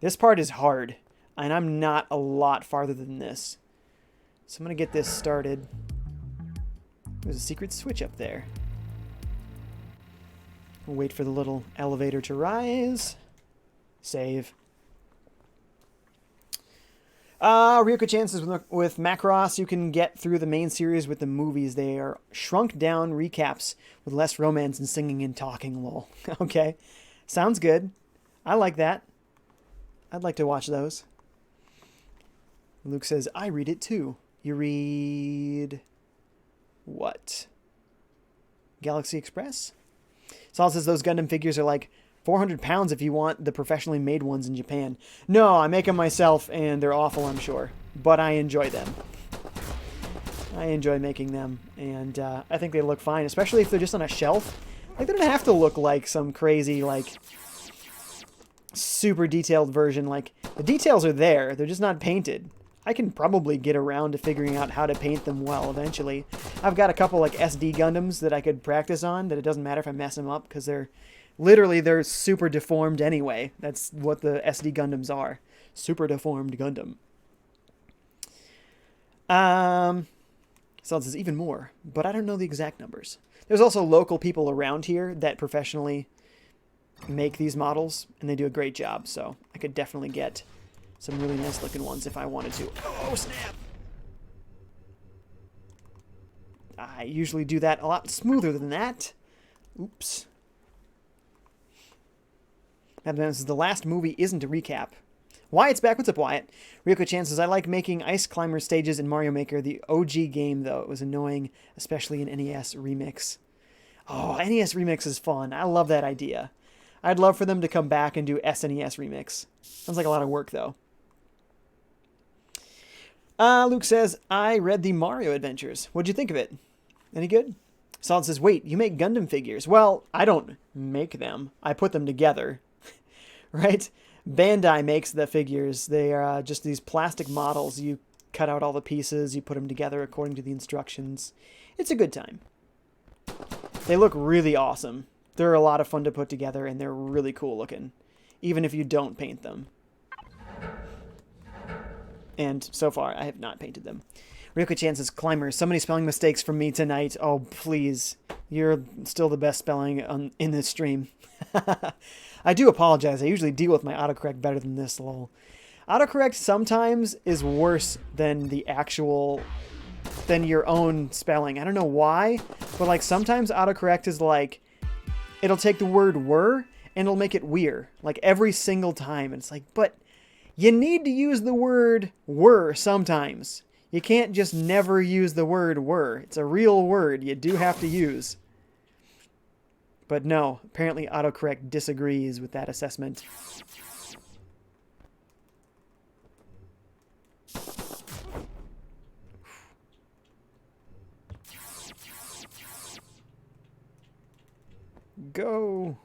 This part is hard, and I'm not a lot farther than this. So I'm going to get this started. There's a secret switch up there. We'll wait for the little elevator to rise. Save. Ryuka chances with Macross, you can get through the main series with the movies. They are shrunk down recaps with less romance and singing and talking, lol. Okay. Sounds good. I like that. I'd like to watch those. Luke says, I read it too. You read... what? Galaxy Express? Saul says those Gundam figures are like 400 pounds if you want the professionally made ones in Japan. No, I make them myself, and they're awful, I'm sure. But I enjoy them. I enjoy making them, and I think they look fine, especially if they're just on a shelf. Like, they don't have to look like some crazy, like, super detailed version. Like, the details are there, they're just not painted. I can probably get around to figuring out how to paint them well eventually. I've got a couple like SD Gundams that I could practice on, that it doesn't matter if I mess them up, because they're super deformed anyway. That's what the SD Gundams are. Super deformed Gundam. So it says even more, but I don't know the exact numbers. There's also local people around here that professionally make these models, and they do a great job, so I could definitely get some really nice looking ones if I wanted to. Oh, snap! I usually do that a lot smoother than that. Oops. This is the last movie isn't a recap. Wyatt's back. What's up, Wyatt? Ryuko Chan says, I like making Ice Climber stages in Mario Maker. The OG game, though, it was annoying, especially in NES Remix. Oh, NES Remix is fun. I love that idea. I'd love for them to come back and do SNES Remix. Sounds like a lot of work, though. Luke says, I read the Mario Adventures. What'd you think of it? Any good? Solid says, wait, you make Gundam figures. Well, I don't make them. I put them together. Right? Bandai makes the figures. They are just these plastic models. You cut out all the pieces. You put them together according to the instructions. It's a good time. They look really awesome. They're a lot of fun to put together, and they're really cool looking, even if you don't paint them. And so far, I have not painted them. Ryuko Chan says, Climbers, so many spelling mistakes from me tonight. Oh, please. You're still the best spelling in this stream. I do apologize. I usually deal with my autocorrect better than this, lol. Autocorrect sometimes is worse than than your own spelling. I don't know why, but like sometimes autocorrect is like, it'll take the word were and it'll make it weir. Like every single time. And it's like, but you need to use the word were sometimes. You can't just never use the word were. It's a real word you do have to use. But no, apparently autocorrect disagrees with that assessment. Go.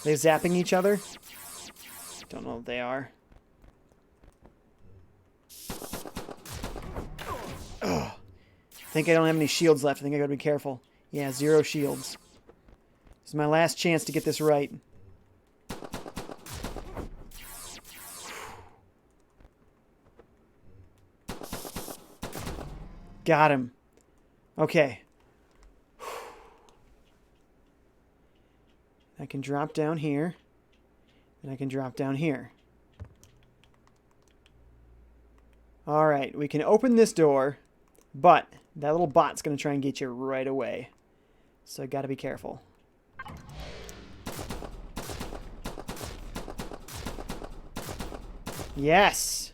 They're zapping each other? Don't know what they are. Ugh. I think I don't have any shields left. I think I gotta be careful. Yeah, 0 shields. This is my last chance to get this right. Got him. Okay. I can drop down here. And I can drop down here. Alright, we can open this door. But that little bot's going to try and get you right away. So I got to be careful. Yes!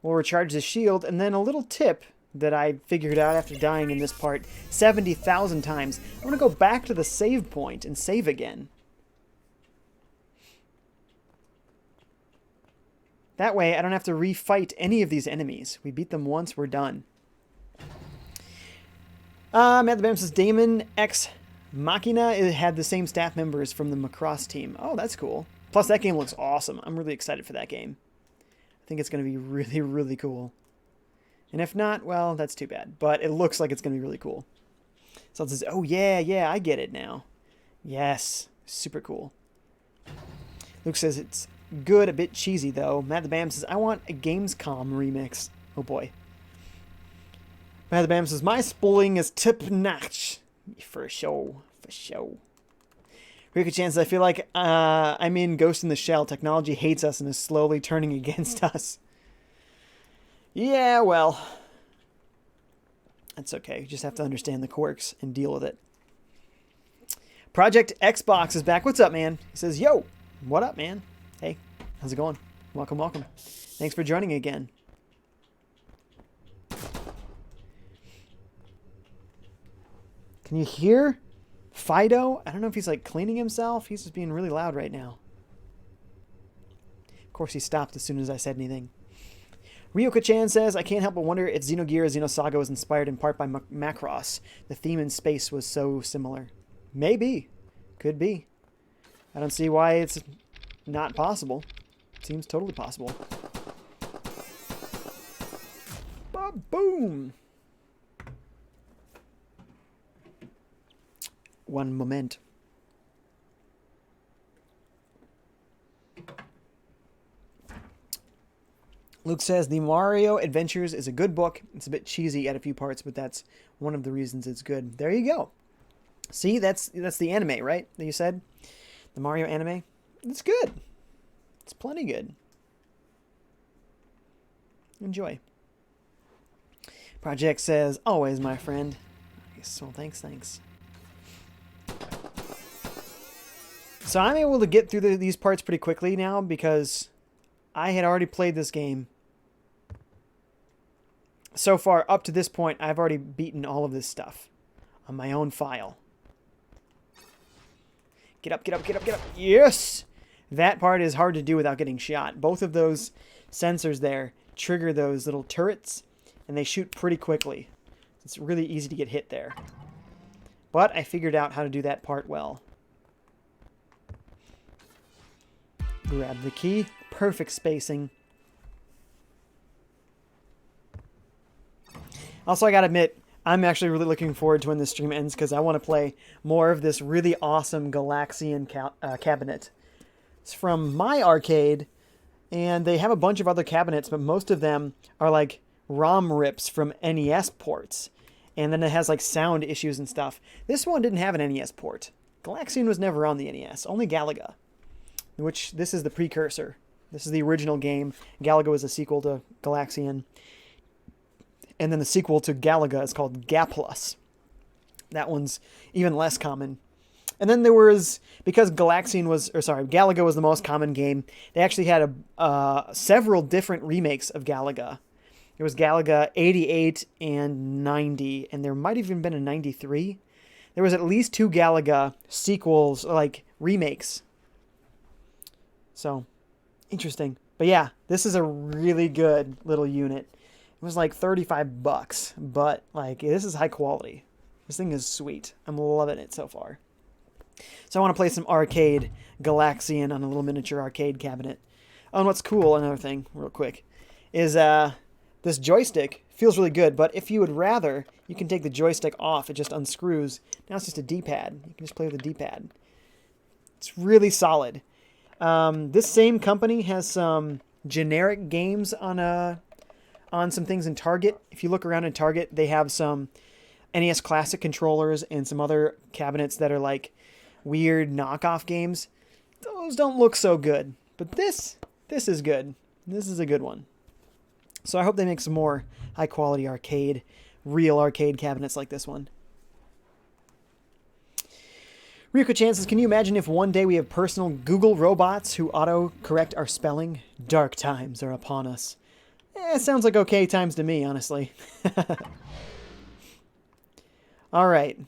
We'll recharge the shield, and then a little tip that I figured out after dying in this part 70,000 times. I'm going to go back to the save point and save again. That way, I don't have to refight any of these enemies. We beat them once, we're done. Matt the Bam says, Damon X Machina had the same staff members from the Macross team. Oh, that's cool. Plus, that game looks awesome. I'm really excited for that game. I think it's going to be really, really cool. And if not, well, that's too bad. But it looks like it's going to be really cool. So it says, oh, yeah, I get it now. Yes, super cool. Luke says it's good, a bit cheesy, though. Matt the Bam says, I want a Gamescom remix. Oh, boy. Matt the Bam says, my spelling is top-notch. For sure. For sure. Rika Chan says, I feel like I'm in Ghost in the Shell. Technology hates us and is slowly turning against us. Yeah, well. That's okay. You just have to understand the quirks and deal with it. Project Xbox is back. What's up, man? He says, yo, what up, man? Hey, how's it going? Welcome, welcome. Thanks for joining again. Can you hear Fido? I don't know if he's like cleaning himself. He's just being really loud right now. Of course, he stopped as soon as I said anything. Ryoka-chan says, I can't help but wonder if Xenogears Xenosaga was inspired in part by Macross. The theme in space was so similar. Maybe. Could be. I don't see why it's not possible. Seems totally possible. Ba-boom! One moment. Luke says, the Mario Adventures is a good book. It's a bit cheesy at a few parts, but that's one of the reasons it's good. There you go. See, that's the anime, right? That you said? The Mario anime? It's good. It's plenty good. Enjoy. Project says, always, my friend. So thanks. So I'm able to get through these parts pretty quickly now because I had already played this game. So far, up to this point, I've already beaten all of this stuff on my own file. Get up, get up, get up, get up. Yes! That part is hard to do without getting shot. Both of those sensors there trigger those little turrets, and they shoot pretty quickly. It's really easy to get hit there. But I figured out how to do that part well. Grab the key. Perfect spacing. Also, I gotta admit, I'm actually really looking forward to when this stream ends because I want to play more of this really awesome Galaxian cabinet. It's from my arcade, and they have a bunch of other cabinets, but most of them are like ROM rips from NES ports. And then it has like sound issues and stuff. This one didn't have an NES port. Galaxian was never on the NES, only Galaga, which this is the precursor. This is the original game. Galaga was a sequel to Galaxian. And then the sequel to Galaga is called Gaplus. That one's even less common. And then there was, because Galaga was the most common game, they actually had several different remakes of Galaga. There was Galaga 88 and 90, and there might have even been a 93. There was at least 2 Galaga sequels, like remakes. So, interesting. But yeah, this is a really good little unit. It was like $35, but like this is high quality. This thing is sweet. I'm loving it so far. So I want to play some arcade Galaxian on a little miniature arcade cabinet. Oh, and what's cool, another thing, real quick, is this joystick feels really good, but if you would rather, you can take the joystick off. It just unscrews. Now it's just a D-pad. You can just play with a D-pad. It's really solid. This same company has some generic games on some things in Target. If you look around in Target, they have some NES Classic controllers and some other cabinets that are like weird knockoff games. Those don't look so good, but this is good. This is a good one. So I hope they make some more high quality real arcade cabinets like this one. Ryuko Chan says, can you imagine if one day we have personal Google robots who auto-correct our spelling? Dark times are upon us. It sounds like okay times to me, honestly. Alright.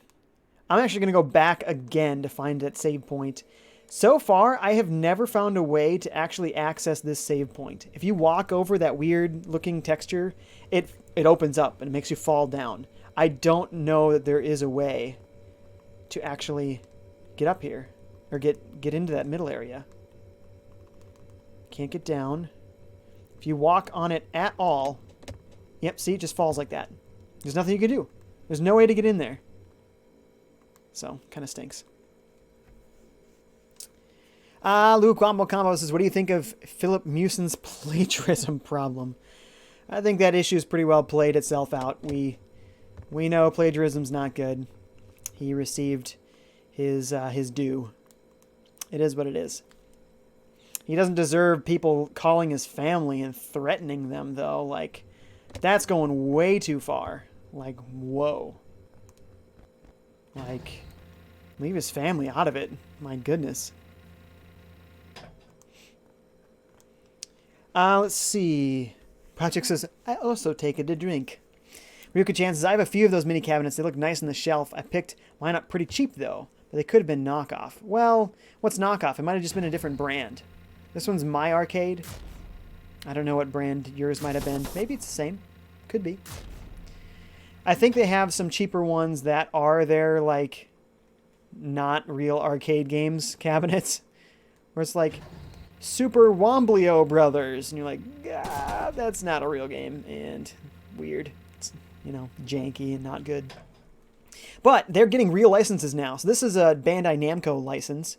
I'm actually going to go back again to find that save point. So far, I have never found a way to actually access this save point. If you walk over that weird-looking texture, it opens up and it makes you fall down. I don't know that there is a way to actually get up here or get into that middle area. Can't get down. If you walk on it at all, yep, see, it just falls like that. There's nothing you can do. There's no way to get in there. So, kind of stinks. Luke Wombo Combo says, what do you think of Philip Mewson's plagiarism problem? I think that issue is pretty well played itself out. We know plagiarism's not good. he received his due. It is what it is. He doesn't deserve people calling his family and threatening them, though. Like, that's going way too far. Like, whoa. Like, leave his family out of it. My goodness. Let's see. Project says, I also take it to drink. Ryuka-chan says, I have a few of those mini cabinets. They look nice on the shelf. I picked mine up pretty cheap, though. But they could have been knockoff. Well, what's knockoff? It might have just been a different brand. This one's My Arcade. I don't know what brand yours might have been. Maybe it's the same. Could be. I think they have some cheaper ones that are their, like, not real arcade games cabinets. Where it's like, Super Womblio Brothers. And you're like, ah, that's not a real game. And weird. It's, you know, janky and not good. But they're getting real licenses now. So this is a Bandai Namco license.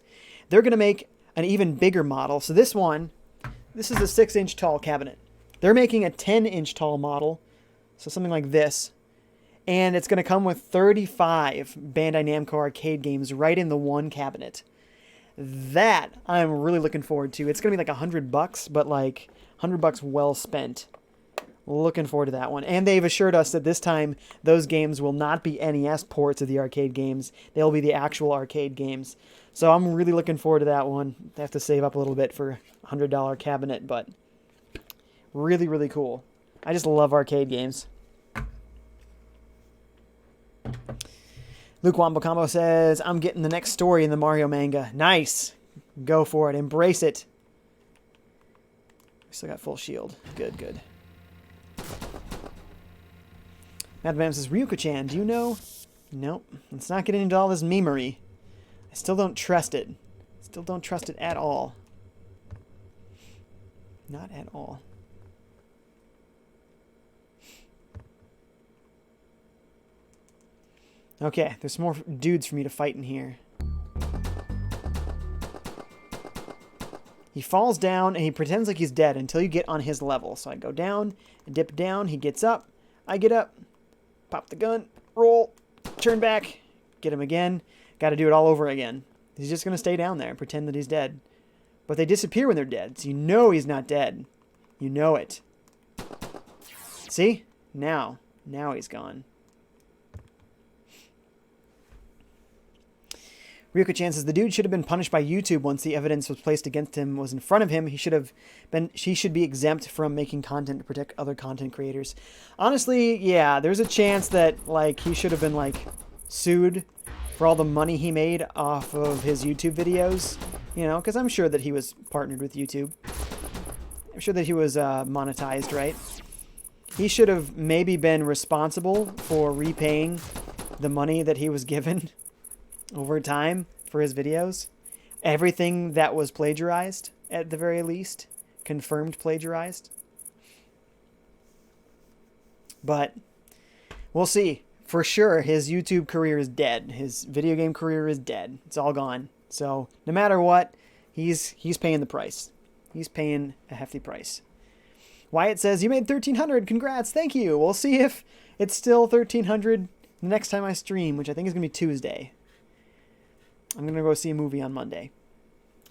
They're going to make an even bigger model. So this one, this is a 6-inch tall cabinet. They're making a 10-inch tall model. So something like this. And it's going to come with 35 Bandai Namco arcade games right in the one cabinet. That I'm really looking forward to. It's going to be like $100, but like $100 well spent. Looking forward to that one. And they've assured us that this time those games will not be NES ports of the arcade games. They'll be the actual arcade games. So I'm really looking forward to that one. I have to save up a little bit for a $100 cabinet, but really, really cool. I just love arcade games. Luke Wombo Combo says, I'm getting the next story in the Mario manga. Nice. Go for it. Embrace it. We still got full shield. Good, good. Matt Bam says, Ryuka-chan, do you know? Nope. Let's not get into all this memery. I still don't trust it. Still don't trust it at all. Not at all. Okay, there's some more dudes for me to fight in here. He falls down and he pretends like he's dead until you get on his level. So I go down, I dip down, he gets up, I get up, pop the gun, roll, turn back, get him again. Got to do it all over again. He's just going to stay down there and pretend that he's dead. But they disappear when they're dead, so you know he's not dead. You know it. See? Now he's gone. Ryuka-chan says the dude should have been punished by YouTube once the evidence was placed against him was in front of him. He should be exempt from making content to protect other content creators. Honestly, yeah, there's a chance that like he should have been like sued for all the money he made off of his YouTube videos, you know, because I'm sure that he was partnered with YouTube. I'm sure that he was monetized, right? He should have maybe been responsible for repaying the money that he was given over time for his videos. Everything that was plagiarized, at the very least. Confirmed plagiarized. But we'll see. For sure, his YouTube career is dead. His video game career is dead. It's all gone. So no matter what, he's paying the price. He's paying a hefty price. Wyatt says, you made 1,300. Congrats. Thank you. We'll see if it's still 1,300 the next time I stream, which I think is going to be Tuesday. I'm going to go see a movie on Monday.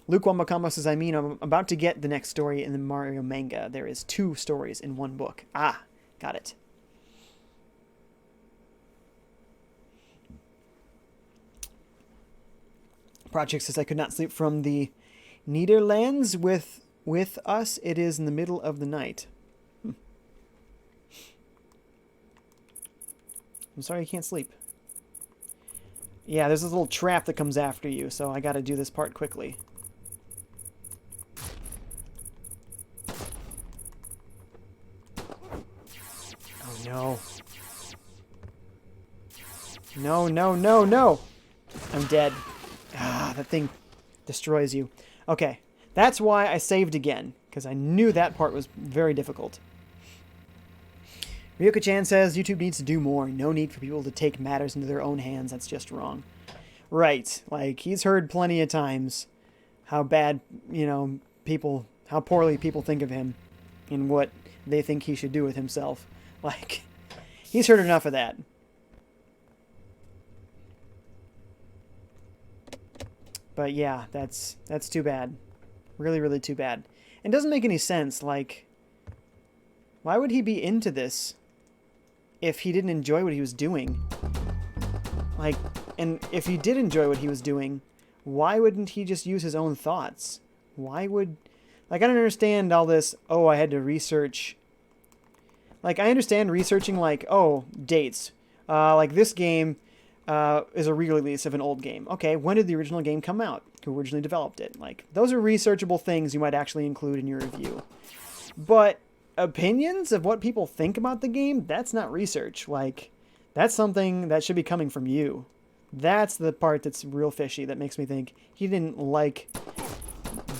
Luke Wambakamba says, I'm about to get the next story in the Mario manga. There is 2 stories in one book. Ah, got it. Project says, I could not sleep from the Netherlands with us. It is in the middle of the night. I'm sorry you can't sleep. Yeah, there's this little trap that comes after you, so I gotta do this part quickly. Oh no. No, no, no, no! I'm dead. Ah, that thing destroys you. Okay, that's why I saved again, because I knew that part was very difficult. Ryuka-chan says, YouTube needs to do more. No need for people to take matters into their own hands. That's just wrong. Right. Like, he's heard plenty of times how bad, you know, how poorly people think of him and what they think he should do with himself. Like, he's heard enough of that. But yeah, that's too bad. Really, really too bad. It doesn't make any sense. Like, why would he be into this if he didn't enjoy what he was doing? Like, and if he did enjoy what he was doing, why wouldn't he just use his own thoughts? Why would... Like, I don't understand all this, oh, I had to research... Like, I understand researching, like, oh, dates. Like, this game is a re-release of an old game. Okay, when did the original game come out? Who originally developed it? Like, those are researchable things you might actually include in your review. But opinions of what people think about the game, that's not research. Like, that's something that should be coming from you. That's the part that's real fishy, that makes me think he didn't like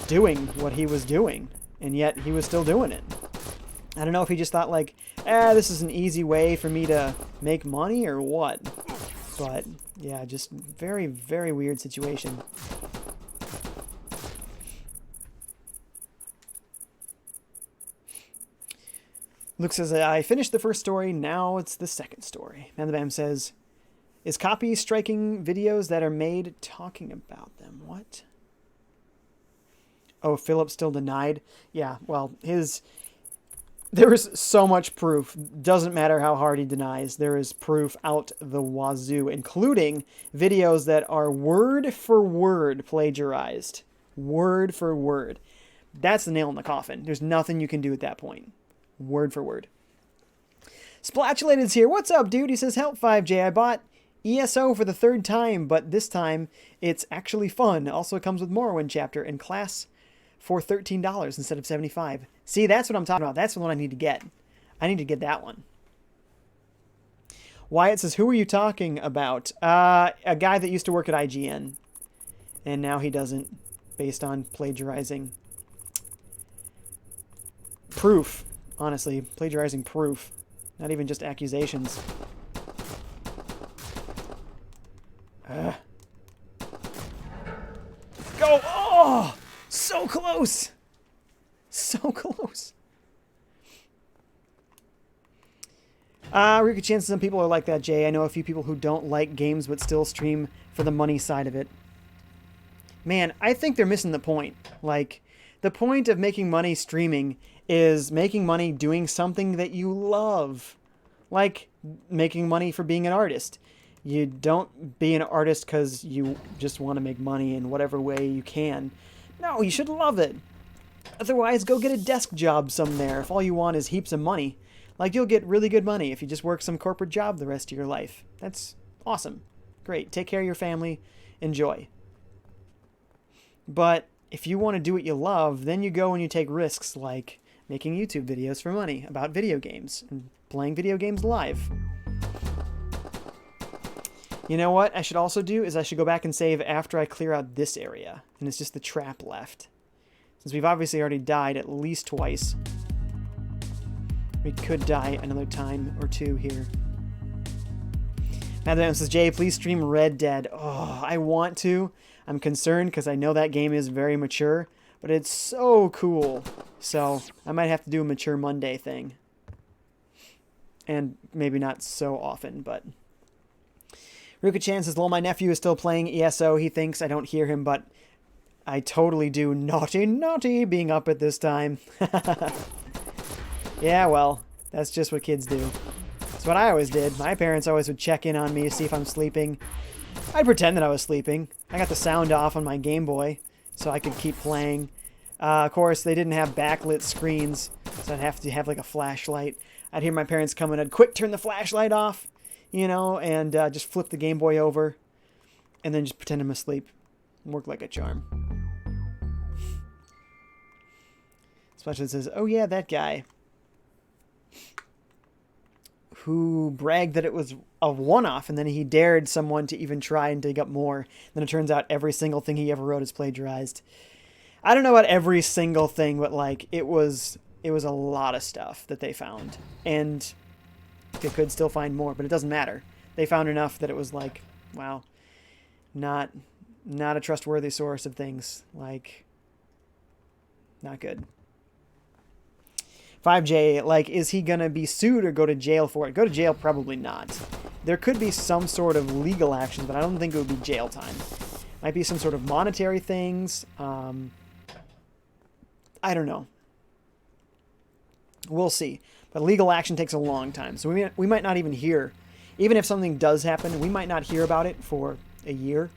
doing what he was doing, and yet he was still doing it. I don't know if he just thought, like, this is an easy way for me to make money or what. But, yeah, just very, very weird situation. Luke says, I finished the first story, now it's the second story. Man the Bam says, is copy striking videos that are made talking about them? What? Oh, Philip still denied? Yeah, well, there is so much proof. Doesn't matter how hard he denies. There is proof out the wazoo, including videos that are word for word plagiarized. Word for word. That's the nail in the coffin. There's nothing you can do at that point. Word for word. Splatchulated's here. What's up, dude? He says, help FiveJay. I bought ESO for the third time, but this time it's actually fun. Also, it comes with Morrowind chapter and class for $13 instead of $75. See, that's what I'm talking about. That's the one I need to get. I need to get that one. Wyatt says, who are you talking about? A guy that used to work at IGN. And now he doesn't, based on plagiarizing. Proof. Honestly, plagiarizing proof. Not even just accusations. Go! Oh! So close! So close. Rika chances some people are like that, Jay. I know a few people who don't like games but still stream for the money side of it. Man, I think they're missing the point. Like, the point of making money streaming is making money doing something that you love. Like, making money for being an artist. You don't be an artist because you just want to make money in whatever way you can. No, you should love it. Otherwise, go get a desk job somewhere if all you want is heaps of money. Like, you'll get really good money if you just work some corporate job the rest of your life. That's awesome. Great. Take care of your family. Enjoy. But if you want to do what you love, then you go and you take risks like making YouTube videos for money about video games and playing video games live. You know what I should also do is I should go back and save after I clear out this area. And it's just the trap left. Since we've obviously already died at least twice. We could die another time or two here. Madam says, Jay, please stream Red Dead. Oh, I want to. I'm concerned because I know that game is very mature. But it's so cool. So I might have to do a Mature Monday thing. And maybe not so often, but... Ruka-chan says, lol, my nephew is still playing ESO. He thinks I don't hear him, but I totally do. Naughty, naughty, being up at this time. Yeah, well, that's just what kids do. That's what I always did. My parents always would check in on me to see if I'm sleeping. I'd pretend that I was sleeping. I got the sound off on my Game Boy, so I could keep playing. Of course, they didn't have backlit screens, so I'd have to have like a flashlight. I'd hear my parents come in, I'd quick turn the flashlight off, you know, and just flip the Game Boy over, and then just pretend I'm asleep. Work like a charm. Especially it says, oh yeah, that guy who bragged that it was a one-off, and then he dared someone to even try and dig up more. Then it turns out every single thing he ever wrote is plagiarized. I don't know about every single thing, but like it was a lot of stuff that they found, and they could still find more, but it doesn't matter. They found enough that it was like, wow, not a trustworthy source of things. Like, not good. FiveJay, like, is he gonna be sued or go to jail for it? Go to jail? Probably not. There could be some sort of legal action, but I don't think it would be jail time. Might be some sort of monetary things. I don't know. We'll see. But legal action takes a long time. So we might not even hear. Even if something does happen, we might not hear about it for a year.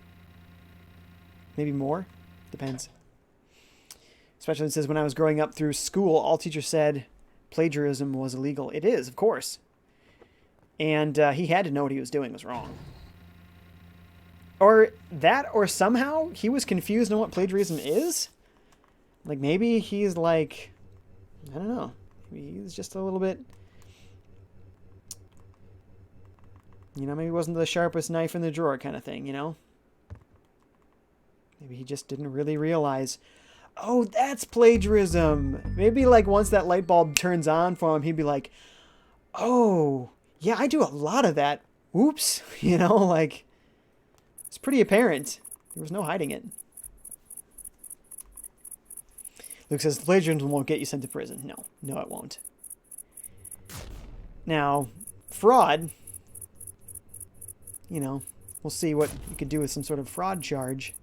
Maybe more. Depends. Especially it says, when I was growing up through school, all teachers said plagiarism was illegal. It is, of course. And he had to know what he was doing was wrong. Or that, or somehow he was confused on what plagiarism is? Like, maybe he's like, I don't know. Maybe he's just a little bit, you know, maybe he wasn't the sharpest knife in the drawer kind of thing, you know? Maybe he just didn't really realize, oh, that's plagiarism. Maybe, like, once that light bulb turns on for him, he'd be like, oh, yeah, I do a lot of that. Oops. You know, like, it's pretty apparent. There was no hiding it. Luke says, plagiarism won't get you sent to prison. No. No, it won't. Now, fraud, you know, we'll see what you could do with some sort of fraud charge.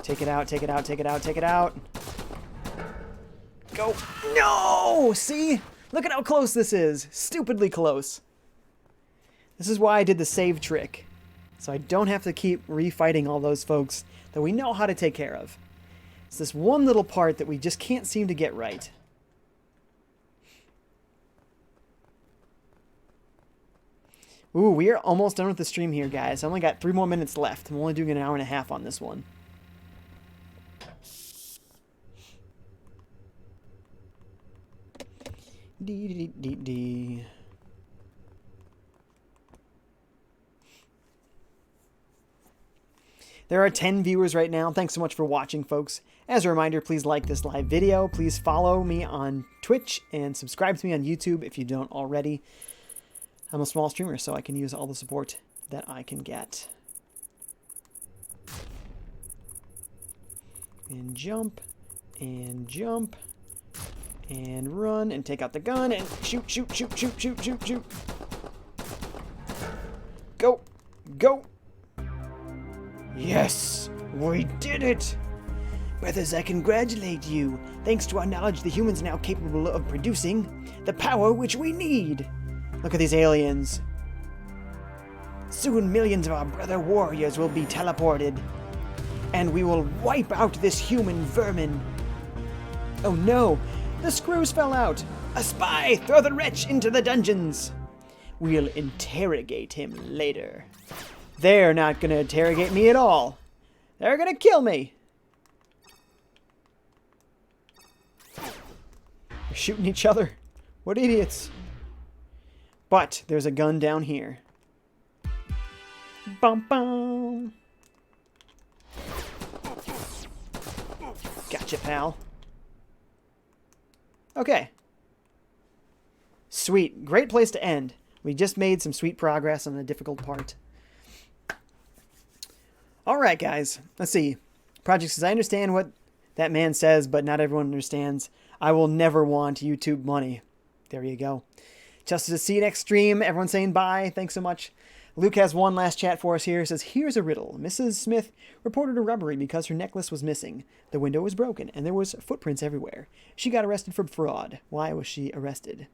Take it out, take it out, take it out, take it out. Go. No! See? Look at how close this is. Stupidly close. This is why I did the save trick. So I don't have to keep refighting all those folks that we know how to take care of. It's this one little part that we just can't seem to get right. Ooh, we are almost done with the stream here, guys. I only got 3 more minutes left. I'm only doing an hour and a half on this one. Dee. There are 10 viewers right now. Thanks so much for watching, folks. As a reminder, please like this live video. Please follow me on Twitch and subscribe to me on YouTube if you don't already. I'm a small streamer, so I can use all the support that I can get. And jump, and jump, and run, and take out the gun, and shoot, shoot, shoot, shoot, shoot, shoot, shoot. Go, go. Yes, we did it! Brothers, I congratulate you. Thanks to our knowledge, the humans are now capable of producing the power which we need. Look at these aliens. Soon millions of our brother warriors will be teleported, and we will wipe out this human vermin. Oh no, the screws fell out. A spy! Throw the wretch into the dungeons. We'll interrogate him later. They're not going to interrogate me at all. They're going to kill me. They're shooting each other. What idiots. But there's a gun down here. Bum bum. Gotcha, pal. Okay. Sweet. Great place to end. We just made some sweet progress on a difficult part. Alright, guys. Let's see. Project says, I understand what that man says, but not everyone understands. I will never want YouTube money. There you go. Just to see you next stream. Everyone's saying bye. Thanks so much. Luke has one last chat for us here. It says, here's a riddle. Mrs. Smith reported a robbery because her necklace was missing. The window was broken, and there was footprints everywhere. She got arrested for fraud. Why was she arrested?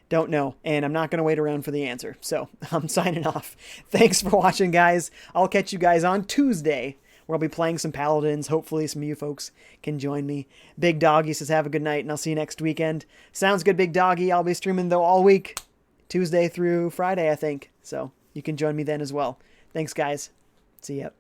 Don't know, and I'm not going to wait around for the answer. So, I'm signing off. Thanks for watching, guys. I'll catch you guys on Tuesday, where I'll be playing some Paladins. Hopefully, some of you folks can join me. Big Doggy says, have a good night, and I'll see you next weekend. Sounds good, Big Doggy. I'll be streaming, though, all week. Tuesday through Friday, I think. So, you can join me then as well. Thanks, guys. See ya.